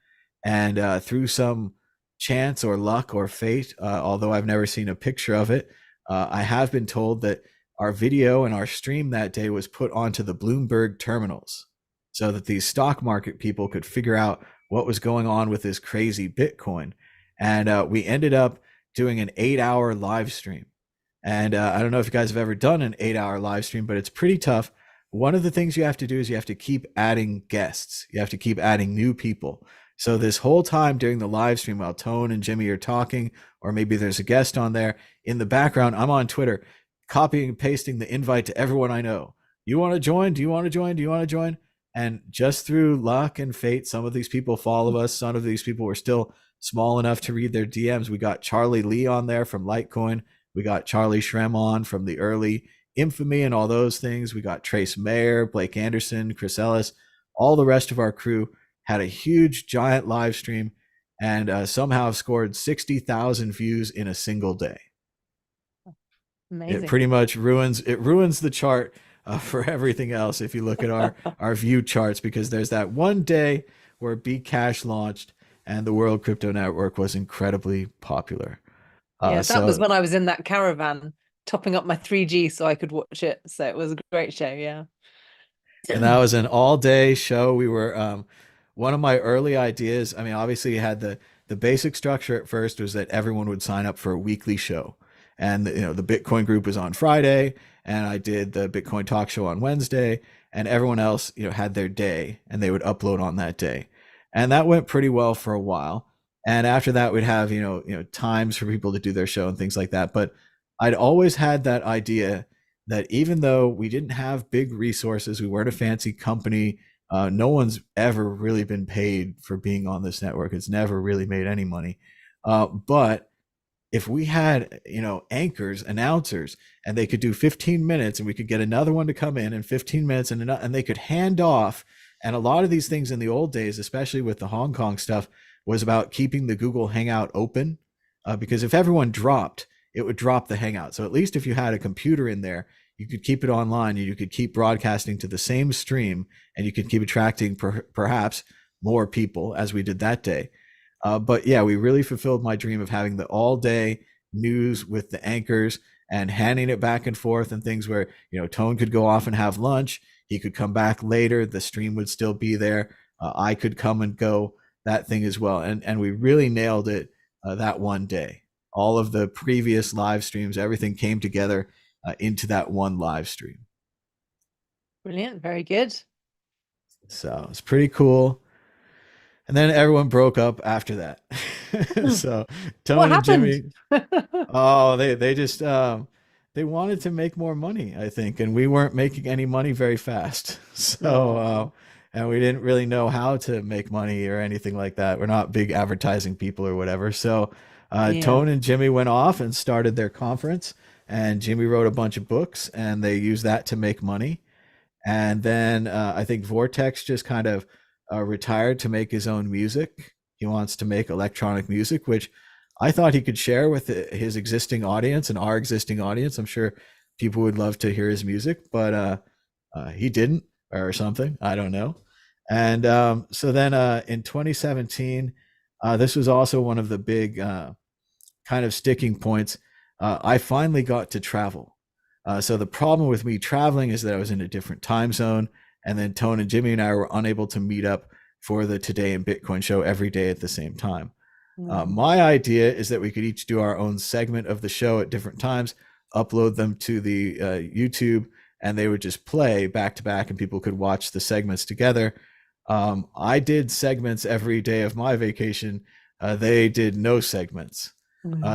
And through some chance or luck or fate, although I've never seen a picture of it, I have been told that our video and our stream that day was put onto the Bloomberg terminals so that these stock market people could figure out what was going on with this crazy Bitcoin. And we ended up doing an 8-hour live stream. And I don't know if you guys have ever done an 8-hour live stream, but it's pretty tough. One of the things you have to do is you have to keep adding guests. You have to keep adding new people. So this whole time during the live stream, while Tone and Jimmy are talking, or maybe there's a guest on there, in the background, I'm on Twitter, copying and pasting the invite to everyone I know. You want to join? Do you want to join? Do you want to join? And just through luck and fate, some of these people follow us. Some of these people were still small enough to read their DMs. We got Charlie Lee on there from Litecoin. We got Charlie Shrem on from the early Infamy and all those things. We got Trace Mayer, Blake Anderson, Chris Ellis. All the rest of our crew had a huge, giant live stream, and somehow scored 60,000 views in a single day.
Amazing.
It pretty much ruins the chart for everything else if you look at our view charts, because there's that one day where Bcash launched and the World Crypto Network was incredibly popular.
Yeah, that was when I was in that caravan topping up my 3G so I could watch it. So it was a great show, yeah.
And that was an all-day show. We were one of my early ideas. I mean, obviously, you had the basic structure at first was that everyone would sign up for a weekly show, and the Bitcoin group was on Friday, and I did the Bitcoin talk show on Wednesday, and everyone else had their day, and they would upload on that day, and that went pretty well for a while. And after that, we'd have times for people to do their show and things like that. But I'd always had that idea that even though we didn't have big resources, we weren't a fancy company, no one's ever really been paid for being on this network. It's never really made any money. But if we had, anchors, announcers, and they could do 15 minutes and we could get another one to come in 15 minutes and they could hand off. And a lot of these things in the old days, especially with the Hong Kong stuff, was about keeping the Google Hangout open, because if everyone dropped, it would drop the Hangout. So at least if you had a computer in there, you could keep it online, and you could keep broadcasting to the same stream, and you could keep attracting perhaps more people, as we did that day. But yeah, we really fulfilled my dream of having the all-day news with the anchors and handing it back and forth, and things where Tone could go off and have lunch, he could come back later, the stream would still be there, I could come and go, that thing as well. And we really nailed it that one day. All of the previous live streams, everything came together into that one live stream.
Brilliant. Very good.
So it's pretty cool. And then everyone broke up after that. So Tone and Jimmy, they just they wanted to make more money, I think, and we weren't making any money very fast. So and we didn't really know how to make money or anything like that. We're not big advertising people or whatever. So Tone and Jimmy went off and started their conference, and Jimmy wrote a bunch of books, and they used that to make money. And then I think Vortex just kind of retired to make his own music. He wants to make electronic music, which I thought he could share with his existing audience and our existing audience. I'm sure people would love to hear his music, but he didn't, or something. I don't know. And so then in 2017, this was also one of the big kind of sticking points. I finally got to travel. So the problem with me traveling is that I was in a different time zone, and then Tone and Jimmy and I were unable to meet up for the Today in Bitcoin show every day at the same time. My idea is that we could each do our own segment of the show at different times, upload them to the YouTube, and they would just play back to back, and people could watch the segments together. I did segments every day of my vacation. They did no segments.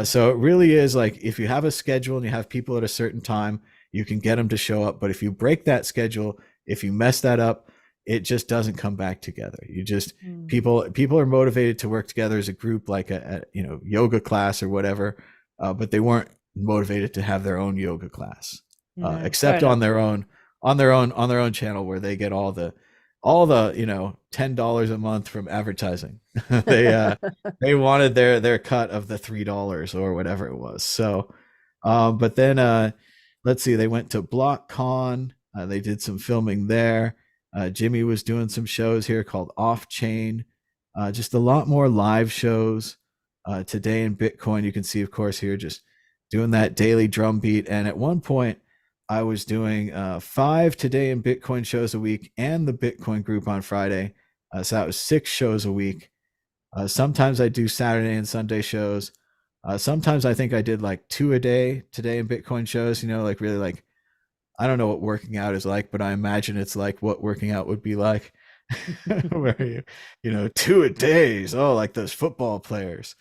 So it really is like, if you have a schedule and you have people at a certain time, you can get them to show up. But if you break that schedule, if you mess that up, it just doesn't come back together. You just people are motivated to work together as a group, like a yoga class or whatever, but they weren't motivated to have their own yoga class, except on their own channel, where they get all the $10 a month from advertising. They wanted their cut of the $3 or whatever it was. So but then let's see, they went to BlockCon. They did some filming there. Jimmy was doing some shows here called Off Chain. Just a lot more live shows. Today in Bitcoin, you can see, of course, here just doing that daily drum beat. And at one point, I was doing 5 Today in Bitcoin shows a week, and the Bitcoin group on Friday. So that was 6 shows a week. Sometimes I do Saturday and Sunday shows. Sometimes I think I did like 2 a day Today in Bitcoin shows, like really, like, I don't know what working out is like, but I imagine it's like what working out would be like, where 2 a days. Oh, like those football players.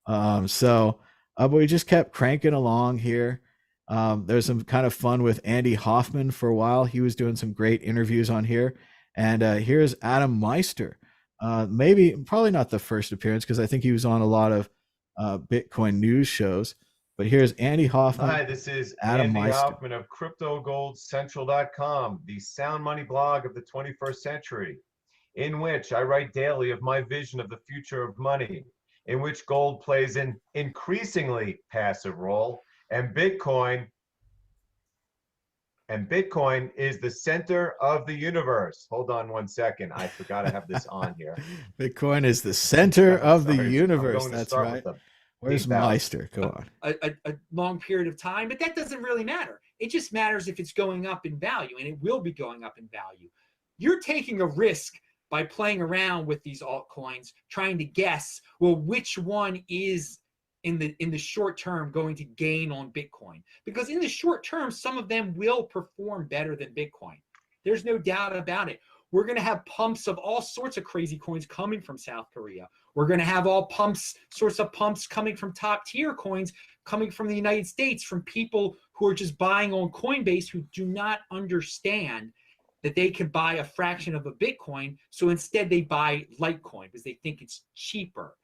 But we just kept cranking along here. There's some kind of fun with Andy Hoffman for a while. He was doing some great interviews on here. And here's Adam Meister. Probably not the first appearance, because I think he was on a lot of Bitcoin news shows. But here's Andy Hoffman.
Hi, this is
Adam
Andy
Meister.
Hoffman of CryptoGoldCentral.com, the sound money blog of the 21st century, in which I write daily of my vision of the future of money, in which gold plays an increasingly passive role, and Bitcoin is the center of the universe. Hold on one second. I forgot I have this on here.
Bitcoin is the center of the
Sorry, I'm
universe.
going to
That's
start
right.
with the
Where's
deep bow.
Meister? Go on.
a long period of time, but that doesn't really matter. It just matters if it's going up in value, and it will be going up in value. You're taking a risk by playing around with these altcoins, trying to guess, well, which one is in the short term going to gain on Bitcoin? Because in the short term, some of them will perform better than Bitcoin. There's no doubt about it. We're going to have pumps of all sorts of crazy coins coming from South Korea. We're going to have sorts of pumps coming from top tier coins coming from the United States, from people who are just buying on Coinbase who do not understand that they can buy a fraction of a Bitcoin. So instead they buy Litecoin because they think it's cheaper.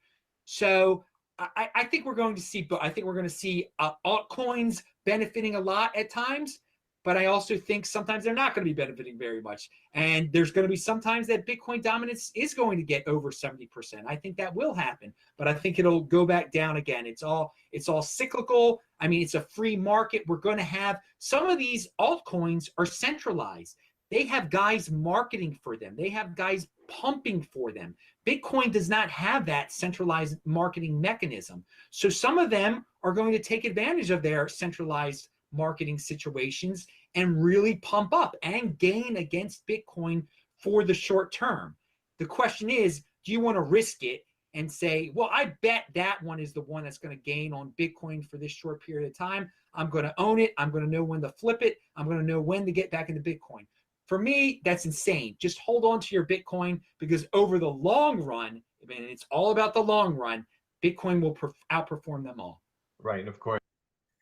So I think we're going to see, but I think we're going to see altcoins benefiting a lot at times. But I also think sometimes they're not going to be benefiting very much. And there's going to be sometimes that Bitcoin dominance is going to get over 70%. I think that will happen, but I think it'll go back down again. It's all cyclical. I mean, it's a free market. We're going to have some of these altcoins are centralized. They have guys marketing for them. They have guys pumping for them. Bitcoin does not have that centralized marketing mechanism. So some of them are going to take advantage of their centralized marketing situations and really pump up and gain against Bitcoin for the short term. The question is, do you want to risk it and say, well, I bet that one is the one that's going to gain on Bitcoin for this short period of time. I'm going to own it. I'm going to know when to flip it. I'm going to know when to get back into Bitcoin. For me, that's insane. Just hold on to your Bitcoin, because over the long run, and it's all about the long run, Bitcoin will outperform them all.
Right, and of course.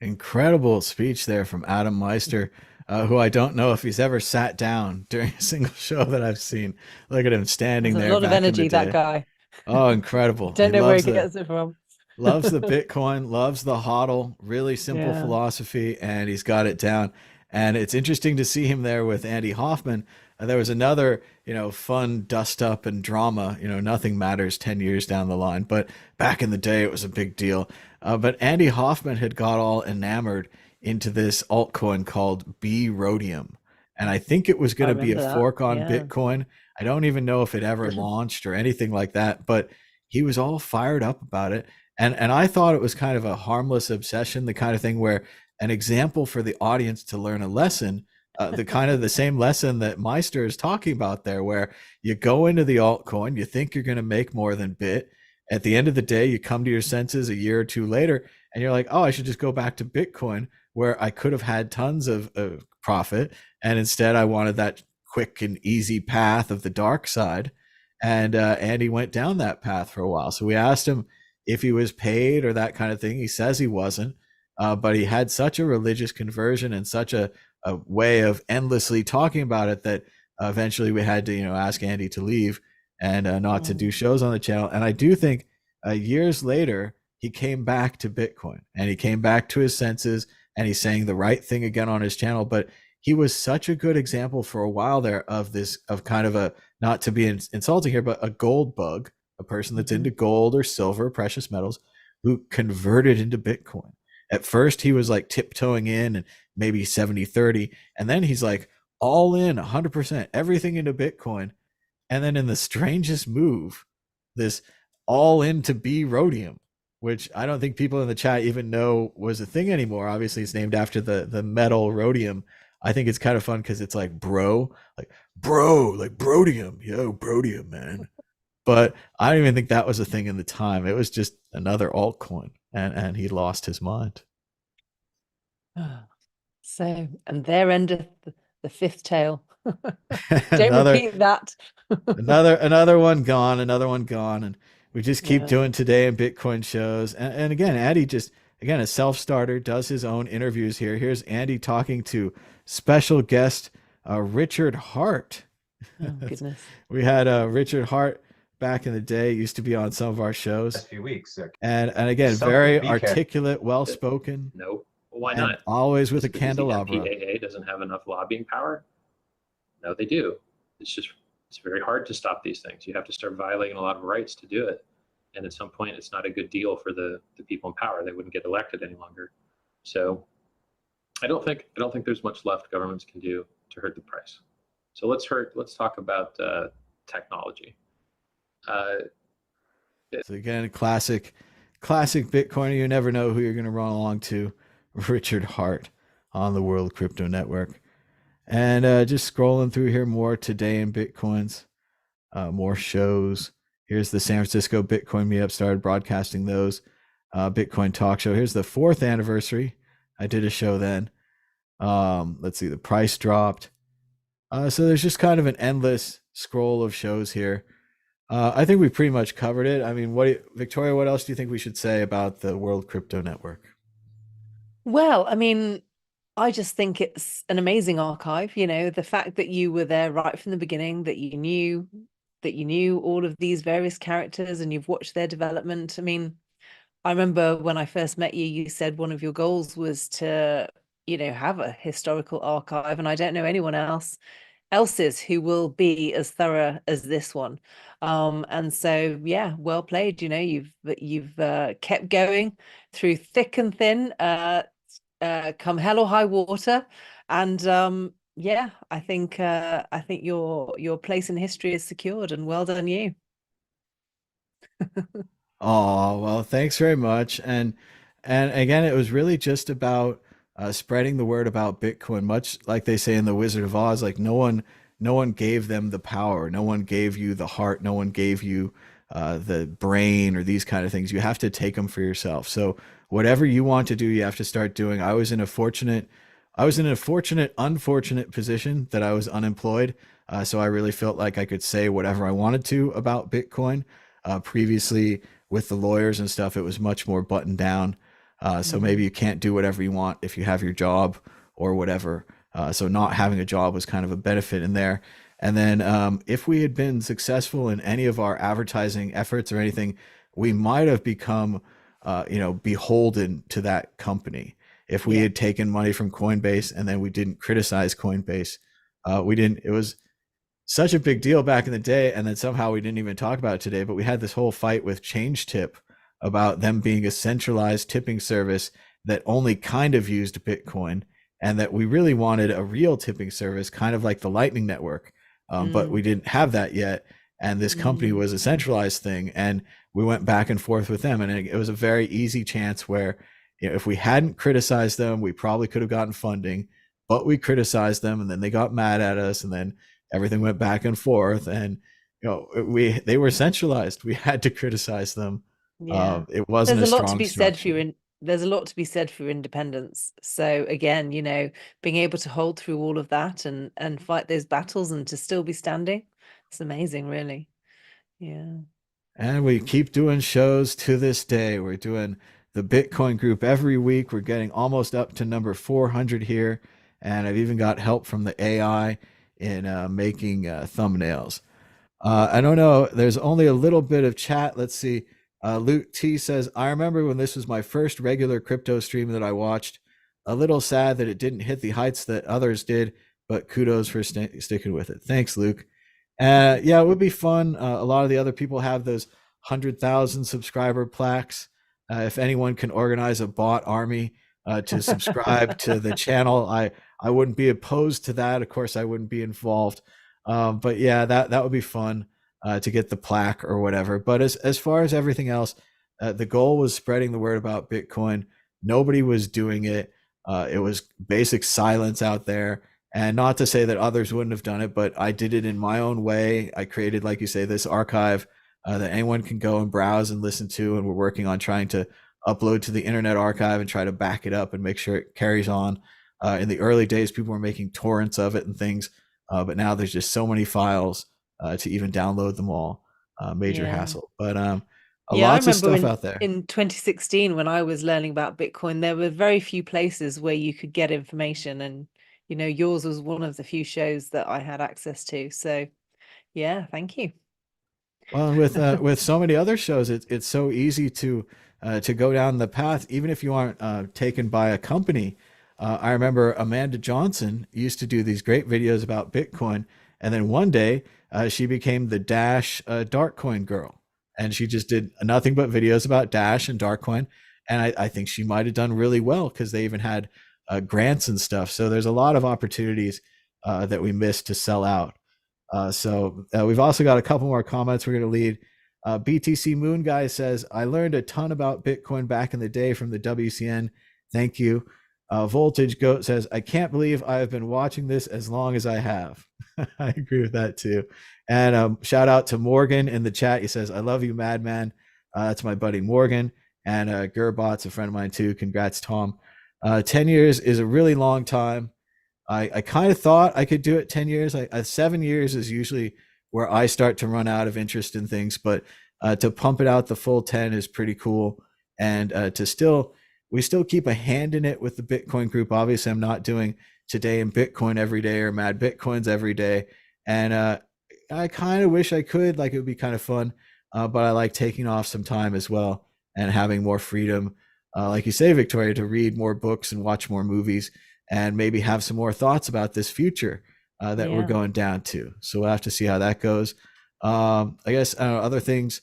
Incredible speech there from Adam Meister, who I don't know if he's ever sat down during a single show that I've seen. Look at him standing
There's
there.
a lot of
back in the
energy, that
day.
guy.
Oh, incredible.
Don't know where he gets it from.
Loves the Bitcoin, loves the HODL, really simple philosophy, and he's got it down. And it's interesting to see him there with Andy Hoffman. There was another, fun dust up and drama. Nothing matters 10 years down the line, but back in the day, it was a big deal. But Andy Hoffman had got all enamored into this altcoin called B Rhodium. And I think it was going to be a fork on Bitcoin. I don't even know if it ever launched or anything like that, but he was all fired up about it. And I thought it was kind of a harmless obsession, the kind of thing where an example for the audience to learn a lesson, the kind of the same lesson that Meister is talking about there, where you go into the altcoin, you think you're going to make more than Bit. At the end of the day, you come to your senses a year or two later, and you're like, oh, I should just go back to Bitcoin, where I could have had tons of profit. And instead, I wanted that quick and easy path of the dark side. And Andy went down that path for a while. So we asked him if he was paid or that kind of thing. He says he wasn't. But he had such a religious conversion and such a way of endlessly talking about it that eventually we had to, ask Andy to leave and not to do shows on the channel. And I do think years later, he came back to Bitcoin and he came back to his senses and he's saying the right thing again on his channel. But he was such a good example for a while there of kind of a, not to be insulting here, but a gold bug, a person that's into gold or silver, precious metals, who converted into Bitcoin. At first, he was like tiptoeing in and maybe 70-30. And then he's like all in 100%, everything into Bitcoin. And then in the strangest move, this all into B Rhodium, which I don't think people in the chat even know was a thing anymore. Obviously, it's named after the metal rhodium. I think it's kind of fun because it's like bro, like Brodium. Yo, Brodium, man. But I don't even think that was a thing in the time. It was just another altcoin, and he lost his mind.
So, and there endeth the fifth tale. Don't repeat that.
another one gone, and we just keep doing Today in Bitcoin shows. And again, Andy a self-starter, does his own interviews here. Here's Andy talking to special guest Richard Hart.
Oh, goodness.
We had Richard Hart back in the day. Used to be on some of our shows.
Last few weeks.
And again,
Something
very
BCAT
articulate, well spoken.
No. Well, why
And
not?
always with a
Just because the
candelabra.
MPAA doesn't have enough lobbying power? No, they do. It's very hard to stop these things. You have to start violating a lot of rights to do it. And at some point, it's not a good deal for the people in power. They wouldn't get elected any longer. So I don't think there's much left governments can do to hurt the price. So let's talk about technology.
So again, classic Bitcoiner. You never know who you're going to run along to. Richard Hart on the World Crypto Network. And just scrolling through here, more Today in Bitcoins, more shows. Here's the San Francisco Bitcoin Meetup, started broadcasting those. Bitcoin Talk Show. Here's the 4th anniversary. I did a show then. Let's see, the price dropped. So there's just kind of an endless scroll of shows here. I think we pretty much covered it. I mean, Victoria, what else do you think we should say about the World Crypto Network?
Well, I mean, I just think it's an amazing archive. You know, the fact that you were there right from the beginning, that you knew all of these various characters and you've watched their development. I mean, I remember when I first met you, you said one of your goals was to, have a historical archive, and I don't know anyone else's who will be as thorough as this one. And so, yeah, well played. You've kept going through thick and thin, come hell or high water, and yeah, I think your place in history is secured, and well done you.
Oh, well, thanks very much. And again, it was really just about spreading the word about Bitcoin, much like they say in The Wizard of Oz. Like no one gave them the power. No one gave you the heart. No one gave you the brain or these kind of things. You have to take them for yourself. So whatever you want to do, you have to start doing. I was in a fortunate, unfortunate position that I was unemployed. So I really felt like I could say whatever I wanted to about Bitcoin. Previously with the lawyers and stuff, it was much more buttoned down. So maybe you can't do whatever you want if you have your job or whatever. So not having a job was kind of a benefit in there. And then if we had been successful in any of our advertising efforts or anything, we might have become, beholden to that company. If we had taken money from Coinbase and then we didn't criticize Coinbase, it was such a big deal back in the day. And then somehow we didn't even talk about it today, but we had this whole fight with ChangeTip about them being a centralized tipping service that only kind of used Bitcoin, and that we really wanted a real tipping service, kind of like the Lightning Network. But we didn't have that yet. And this company was a centralized thing. And we went back and forth with them. And it was a very easy chance where, if we hadn't criticized them, we probably could have gotten funding, but we criticized them and then they got mad at us. And then everything went back and forth. And, they were centralized. We had to criticize them.
Yeah.
It wasn't
There's a lot to
strong
be said
structure.
there's a lot to be said for independence. So again, being able to hold through all of that and fight those battles and to still be standing, it's amazing, really. Yeah.
And we keep doing shows to this day. We're doing the Bitcoin group every week. We're getting almost up to number 400 here. And I've even got help from the AI in making thumbnails. I don't know. There's only a little bit of chat. Let's see. Luke T says, I remember when this was my first regular crypto stream that I watched. A little sad that it didn't hit the heights that others did, but kudos for sticking with it. Thanks, Luke. Yeah, it would be fun. A lot of the other people have those 100,000 subscriber plaques. If anyone can organize a bot army to subscribe to the channel, I wouldn't be opposed to that. Of course, I wouldn't be involved. But yeah, that would be fun. To get the plaque or whatever. But as far as everything else, the goal was spreading the word about Bitcoin. Nobody was doing it. It was basic silence out there. And not to say that others wouldn't have done it, but I did it in my own way. I created, like you say, this archive that anyone can go and browse and listen to. And we're working on trying to upload to the Internet Archive and try to back it up and make sure it carries on. In the early days, people were making torrents of it and things. But now there's just so many files to even download them all. Major hassle. But lots of stuff out there.
In 2016, when I was learning about Bitcoin, there were very few places where you could get information. And, yours was one of the few shows that I had access to. So, yeah, thank you.
Well, and with so many other shows, it's so easy to go down the path, even if you aren't taken by a company. I remember Amanda Johnson used to do these great videos about Bitcoin, and then one day she became the Dash Darkcoin girl, and she just did nothing but videos about Dash and Darkcoin. And I think she might have done really well because they even had grants and stuff. So there's a lot of opportunities that we missed to sell out. So we've also got a couple more comments we're going to lead. BTC Moon Guy says, I learned a ton about Bitcoin back in the day from the WCN. Thank you. Voltage Goat says, I can't believe I have been watching this as long as I have. I agree with that too. And shout out to Morgan in the chat. He says, I love you, Madman. That's my buddy Morgan. And Gerbot's a friend of mine too. Congrats, Tom. 10 years is a really long time. I kind of thought I could do it 10 years. 7 years is usually where I start to run out of interest in things, but to pump it out the full 10 is pretty cool. And we still keep a hand in it with the Bitcoin group. Obviously, I'm not doing Today in Bitcoin every day or Mad Bitcoins every day. And I kind of wish I could, like it would be kind of fun, but I like taking off some time as well and having more freedom, like you say, Victoria, to read more books and watch more movies and maybe have some more thoughts about this future that we're going down to. So we'll have to see how that goes. I guess other things,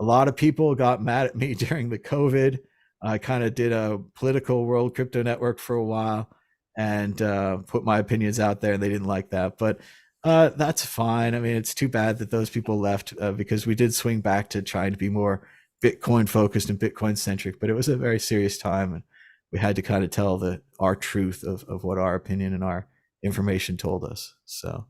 a lot of people got mad at me during the COVID. I kind of did a political World Crypto Network for a while and put my opinions out there, and they didn't like that. But that's fine. I mean, it's too bad that those people left because we did swing back to trying to be more Bitcoin focused and Bitcoin centric, but it was a very serious time, and we had to kind of tell our truth of what our opinion and our information told us. So,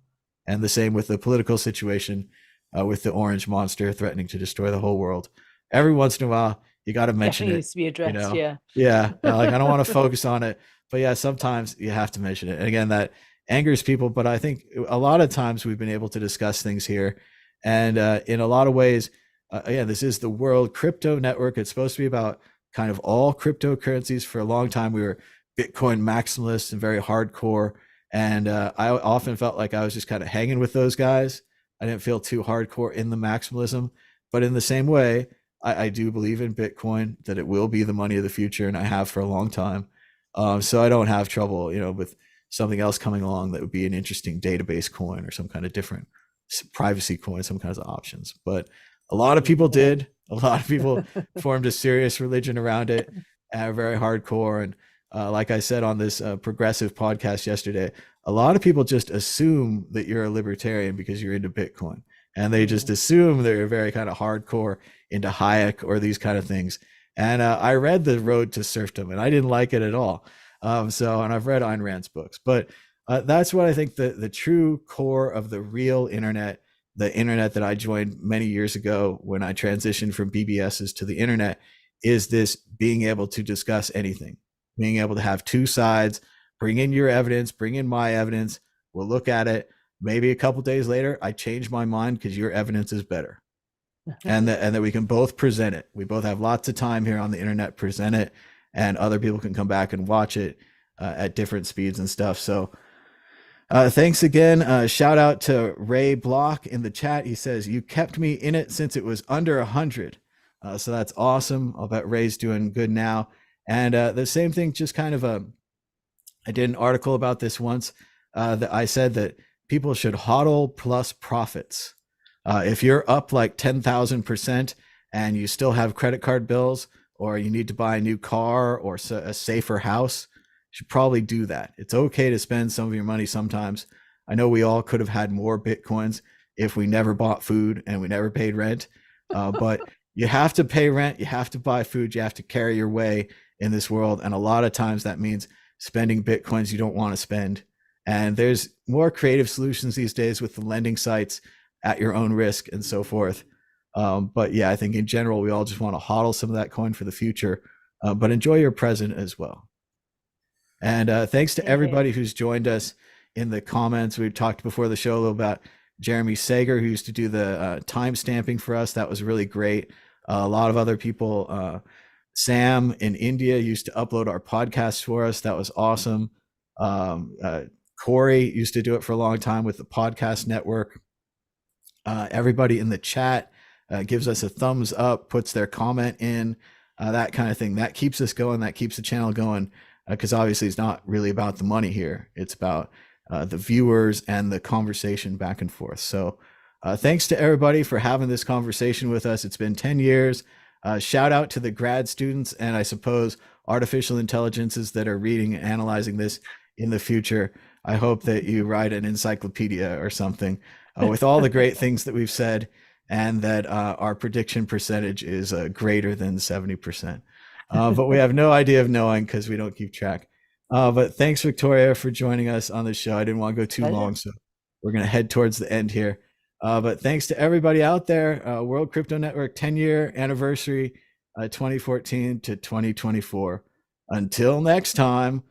and the same with the political situation with the orange monster threatening to destroy the whole world. Every once in a while, you got to mention it.
Needs to be addressed.
Yeah. Like I don't want to focus on it, but yeah, sometimes you have to mention it. And again, that angers people, but I think a lot of times we've been able to discuss things here, and in a lot of ways, this is the World Crypto Network. It's supposed to be about kind of all cryptocurrencies. For a long time, we were Bitcoin maximalists and very hardcore. And I often felt like I was just kind of hanging with those guys. I didn't feel too hardcore in the maximalism. But in the same way, I do believe in Bitcoin, that it will be the money of the future, and I have for a long time. So I don't have trouble, with something else coming along that would be an interesting database coin or some kind of different privacy coin, some kinds of options. But a lot of people did. A lot of people formed a serious religion around it, very hardcore. And like I said on this progressive podcast yesterday, a lot of people just assume that you're a libertarian because you're into Bitcoin. And they just assume that you're very kind of hardcore into Hayek or these kind of things. And I read The Road to Serfdom, and I didn't like it at all. And I've read Ayn Rand's books. But that's what I think the true core of the real internet, the internet that I joined many years ago when I transitioned from BBSs to the internet, is this being able to discuss anything, being able to have two sides, bring in your evidence, bring in my evidence. We'll look at it. Maybe a couple days later, I change my mind because your evidence is better. and that we can both present it. We both have lots of time here on the internet, present it, and other people can come back and watch it at different speeds and stuff. So thanks again. Shout out to Ray Block in the chat. He says, you kept me in it since it was under 100. So that's awesome. I'll bet Ray's doing good now. And the same thing, just kind of I did an article about this once that I said that people should hodl plus profits. If you're up like 10,000% and you still have credit card bills, or you need to buy a new car or a safer house, you should probably do that. It's okay to spend some of your money sometimes. I know we all could have had more Bitcoins if we never bought food and we never paid rent, but you have to pay rent, you have to buy food, you have to carry your way in this world. And a lot of times that means spending Bitcoins you don't want to spend. And there's more creative solutions these days with the lending sites at your own risk and so forth. But yeah, I think in general, we all just want to hodl some of that coin for the future, but enjoy your present as well. And thanks to everybody who's joined us in the comments. We talked before the show a little about Jeremy Sager, who used to do the time stamping for us. That was really great. A lot of other people, Sam in India used to upload our podcasts for us. That was awesome. Corey used to do it for a long time with the podcast network. Everybody in the chat, gives us a thumbs up, puts their comment in, that kind of thing. That keeps us going. That keeps the channel going, because obviously it's not really about the money here. It's about the viewers and the conversation back and forth. So thanks to everybody for having this conversation with us. It's been 10 years. Shout out to the grad students and I suppose artificial intelligences that are reading and analyzing this in the future. I hope that you write an encyclopedia or something with all the great things that we've said, and that our prediction percentage is greater than 70%. But we have no idea of knowing because we don't keep track. But thanks, Victoria, for joining us on the show. I didn't want to go too long, so we're going to head towards the end here. But thanks to everybody out there. World Crypto Network 10-year anniversary, 2014 to 2024. Until next time,